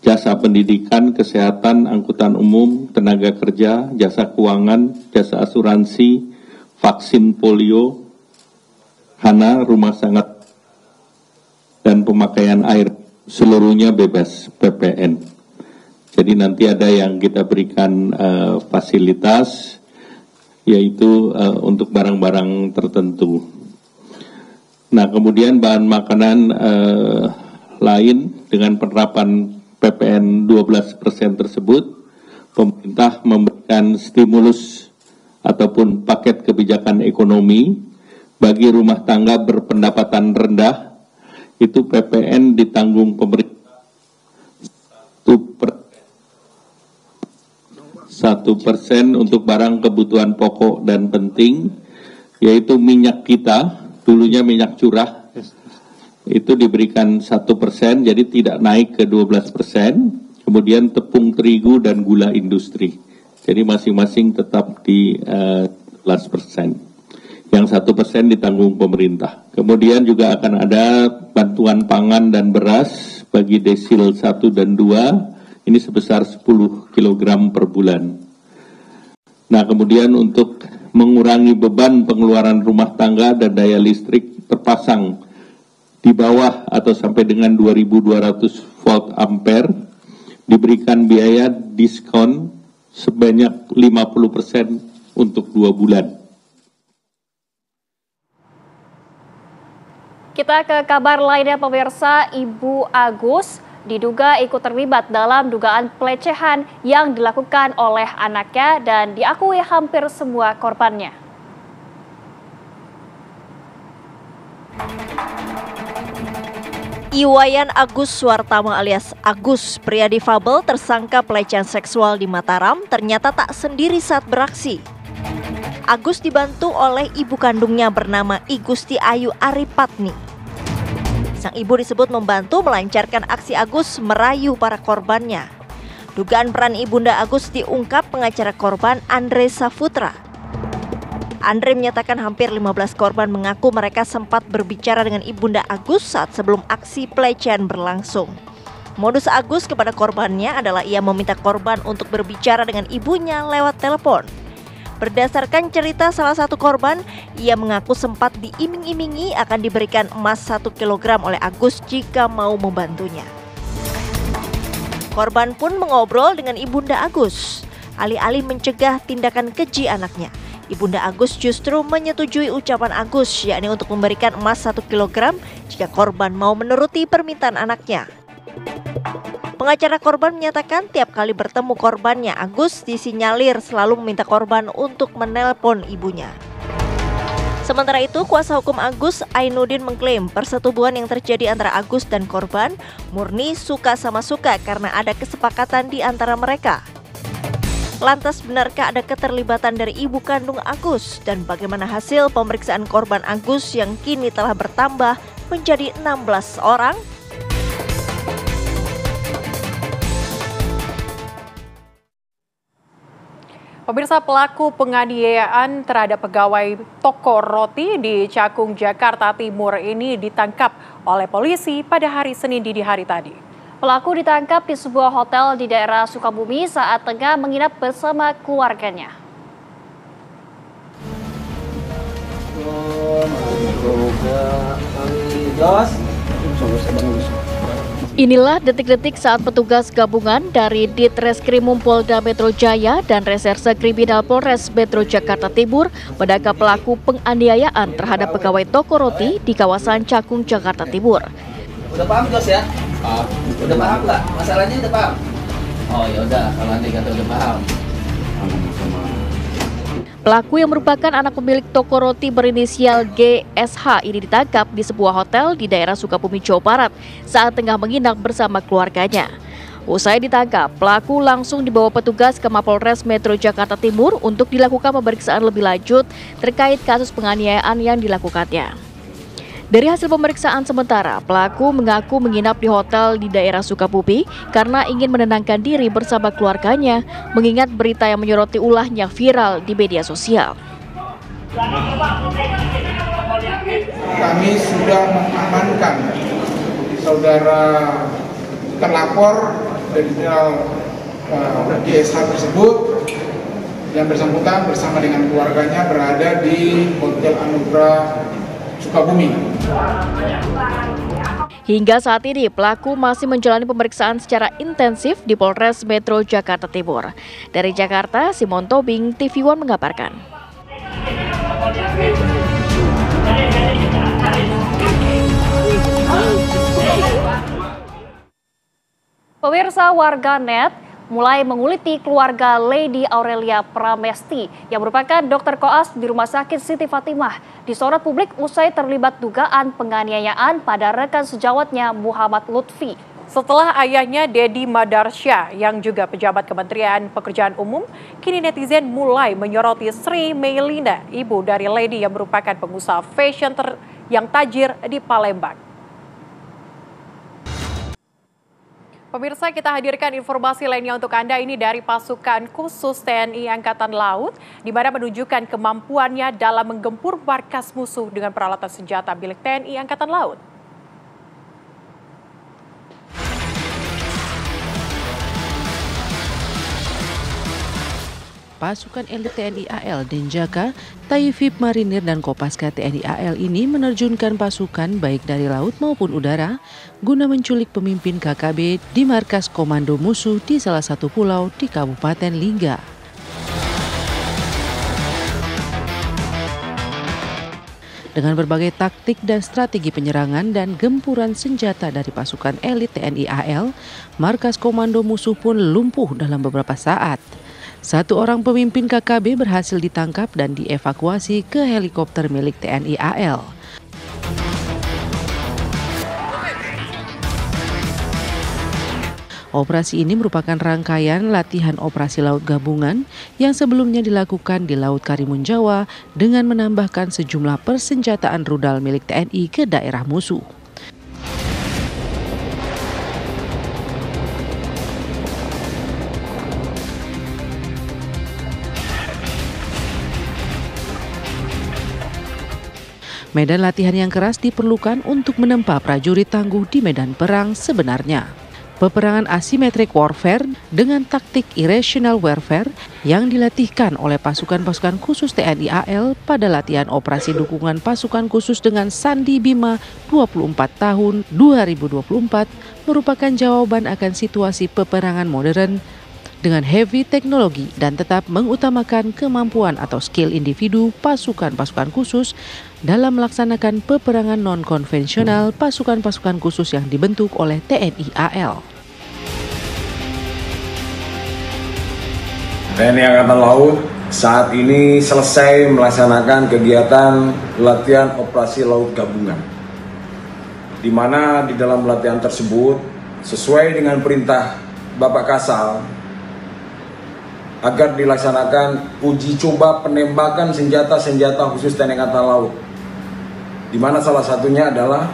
jasa pendidikan, kesehatan, angkutan umum, tenaga kerja, jasa keuangan, jasa asuransi, vaksin polio, hana, rumah sangat, dan pemakaian air, seluruhnya bebas PPN. Jadi nanti ada yang kita berikan fasilitas, yaitu untuk barang-barang tertentu. Nah, kemudian bahan makanan lain dengan penerapan PPN 12% tersebut, pemerintah memberikan stimulus ataupun paket kebijakan ekonomi bagi rumah tangga berpendapatan rendah. Itu PPN ditanggung pemerintah 1% untuk barang kebutuhan pokok dan penting, yaitu minyak kita, dulunya minyak curah, itu diberikan 1%, jadi tidak naik ke 12%, kemudian tepung terigu dan gula industri, jadi masing-masing tetap di 12%. Yang 1% ditanggung pemerintah. Kemudian juga akan ada bantuan pangan dan beras bagi desil 1 dan 2, ini sebesar 10 kg per bulan. Nah, kemudian untuk mengurangi beban pengeluaran rumah tangga dan daya listrik terpasang di bawah atau sampai dengan 2200 volt ampere, diberikan biaya diskon sebanyak 50% untuk 2 bulan. Kita ke kabar lainnya, pemirsa. Ibu Agus diduga ikut terlibat dalam dugaan pelecehan yang dilakukan oleh anaknya dan diakui hampir semua korbannya. Iwayan Agus Suartama alias Agus, pria difabel tersangka pelecehan seksual di Mataram, ternyata tak sendiri saat beraksi. Agus dibantu oleh ibu kandungnya bernama Igusti Ayu Aripatni. Sang ibu disebut membantu melancarkan aksi Agus merayu para korbannya. Dugaan peran ibunda Agus diungkap pengacara korban Andre Saputra. Andre menyatakan hampir 15 korban mengaku mereka sempat berbicara dengan ibunda Agus saat sebelum aksi pelecehan berlangsung. Modus Agus kepada korbannya adalah ia meminta korban untuk berbicara dengan ibunya lewat telepon. Berdasarkan cerita salah satu korban, ia mengaku sempat diiming-imingi akan diberikan emas 1 kg oleh Agus jika mau membantunya. Korban pun mengobrol dengan ibunda Agus, alih-alih mencegah tindakan keji anaknya. Ibunda Agus justru menyetujui ucapan Agus, yakni untuk memberikan emas 1 kg jika korban mau menuruti permintaan anaknya. Pengacara korban menyatakan tiap kali bertemu korbannya, Agus disinyalir selalu meminta korban untuk menelpon ibunya. Sementara itu, kuasa hukum Agus, Ainuddin, mengklaim persetubuhan yang terjadi antara Agus dan korban murni suka sama suka karena ada kesepakatan di antara mereka. Lantas benarkah ada keterlibatan dari ibu kandung Agus dan bagaimana hasil pemeriksaan korban Agus yang kini telah bertambah menjadi 16 orang? Pemirsa, pelaku penganiayaan terhadap pegawai toko roti di Cakung, Jakarta Timur ini ditangkap oleh polisi pada hari Senin dini hari tadi. Pelaku ditangkap di sebuah hotel di daerah Sukabumi saat tengah menginap bersama keluarganya. Inilah detik-detik saat petugas gabungan dari Ditreskrimum Polda Metro Jaya dan Reserse Kriminal Polres Metro Jakarta Timur menangkap pelaku penganiayaan terhadap pegawai toko roti di kawasan Cakung, Jakarta Timur. Udah paham Jos ya? Udah paham nggak? Masalahnya udah paham? Oh ya udah, kalau nanti kata udah paham. Pelaku yang merupakan anak pemilik toko roti berinisial GSH ini ditangkap di sebuah hotel di daerah Sukabumi, Jawa Barat saat tengah menginap bersama keluarganya. Usai ditangkap, pelaku langsung dibawa petugas ke Mapolres Metro Jakarta Timur untuk dilakukan pemeriksaan lebih lanjut terkait kasus penganiayaan yang dilakukannya. Dari hasil pemeriksaan sementara, pelaku mengaku menginap di hotel di daerah Sukabumi karena ingin menenangkan diri bersama keluarganya, mengingat berita yang menyoroti ulahnya viral di media sosial. Kami sudah mengamankan saudara terlapor dari GSH tersebut yang bersangkutan bersama dengan keluarganya berada di Hotel Anugrah Sukabumi. Hingga saat ini, pelaku masih menjalani pemeriksaan secara intensif di Polres Metro Jakarta Timur. Dari Jakarta, Simon Tobing, TV One mengabarkan. Pemirsa, warganet mulai menguliti keluarga Lady Aurelia Pramesti yang merupakan dokter koas di Rumah Sakit Siti Fatimah disorot publik usai terlibat dugaan penganiayaan pada rekan sejawatnya Muhammad Lutfi. Setelah ayahnya Dedi Madarsyah yang juga pejabat Kementerian Pekerjaan Umum, kini netizen mulai menyoroti Sri Meilina, ibu dari Lady yang merupakan pengusaha fashion yang tajir di Palembang. Pemirsa, kita hadirkan informasi lainnya untuk Anda ini dari pasukan khusus TNI Angkatan Laut, di mana menunjukkan kemampuannya dalam menggempur markas musuh dengan peralatan senjata milik TNI Angkatan Laut. Pasukan elit TNI AL Denjaka, Taifib Marinir dan Kopaska TNI AL ini menerjunkan pasukan baik dari laut maupun udara guna menculik pemimpin KKB di markas komando musuh di salah satu pulau di Kabupaten Lingga. Dengan berbagai taktik dan strategi penyerangan dan gempuran senjata dari pasukan elit TNI AL, markas komando musuh pun lumpuh dalam beberapa saat. Satu orang pemimpin KKB berhasil ditangkap dan dievakuasi ke helikopter milik TNI AL. Operasi ini merupakan rangkaian latihan operasi laut gabungan yang sebelumnya dilakukan di Laut Karimun Jawa dengan menambahkan sejumlah persenjataan rudal milik TNI ke daerah musuh. Medan latihan yang keras diperlukan untuk menempa prajurit tangguh di medan perang sebenarnya. Peperangan asymmetric warfare dengan taktik irrational warfare yang dilatihkan oleh pasukan-pasukan khusus TNI AL pada latihan operasi dukungan pasukan khusus dengan Sandi Bima 24 tahun 2024 merupakan jawaban akan situasi peperangan modern dengan heavy teknologi dan tetap mengutamakan kemampuan atau skill individu pasukan-pasukan khusus dalam melaksanakan peperangan non-konvensional pasukan-pasukan khusus yang dibentuk oleh TNI AL. TNI Angkatan Laut saat ini selesai melaksanakan kegiatan latihan operasi laut gabungan, di mana di dalam latihan tersebut sesuai dengan perintah Bapak Kasal agar dilaksanakan uji coba penembakan senjata-senjata khusus TNI Angkatan Laut, di mana salah satunya adalah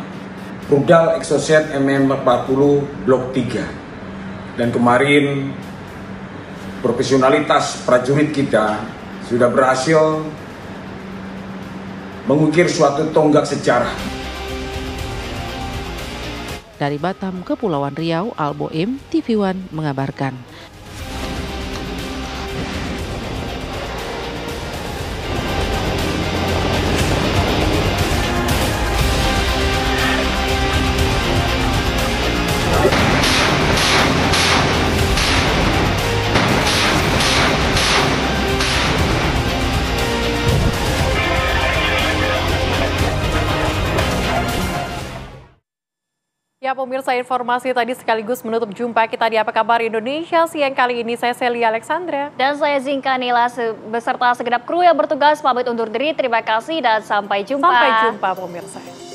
rudal Exocet MM40 Blok 3. Dan kemarin profesionalitas prajurit kita sudah berhasil mengukir suatu tonggak sejarah. Dari Batam, Kepulauan Riau, Alboim, TV One mengabarkan. Ya pemirsa, informasi tadi sekaligus menutup jumpa kita di Apa Kabar Indonesia siang kali ini. Saya Celia Alexandra. Dan saya Zinka Nila beserta segenap kru yang bertugas pamit undur diri. Terima kasih dan sampai jumpa. Sampai jumpa pemirsa.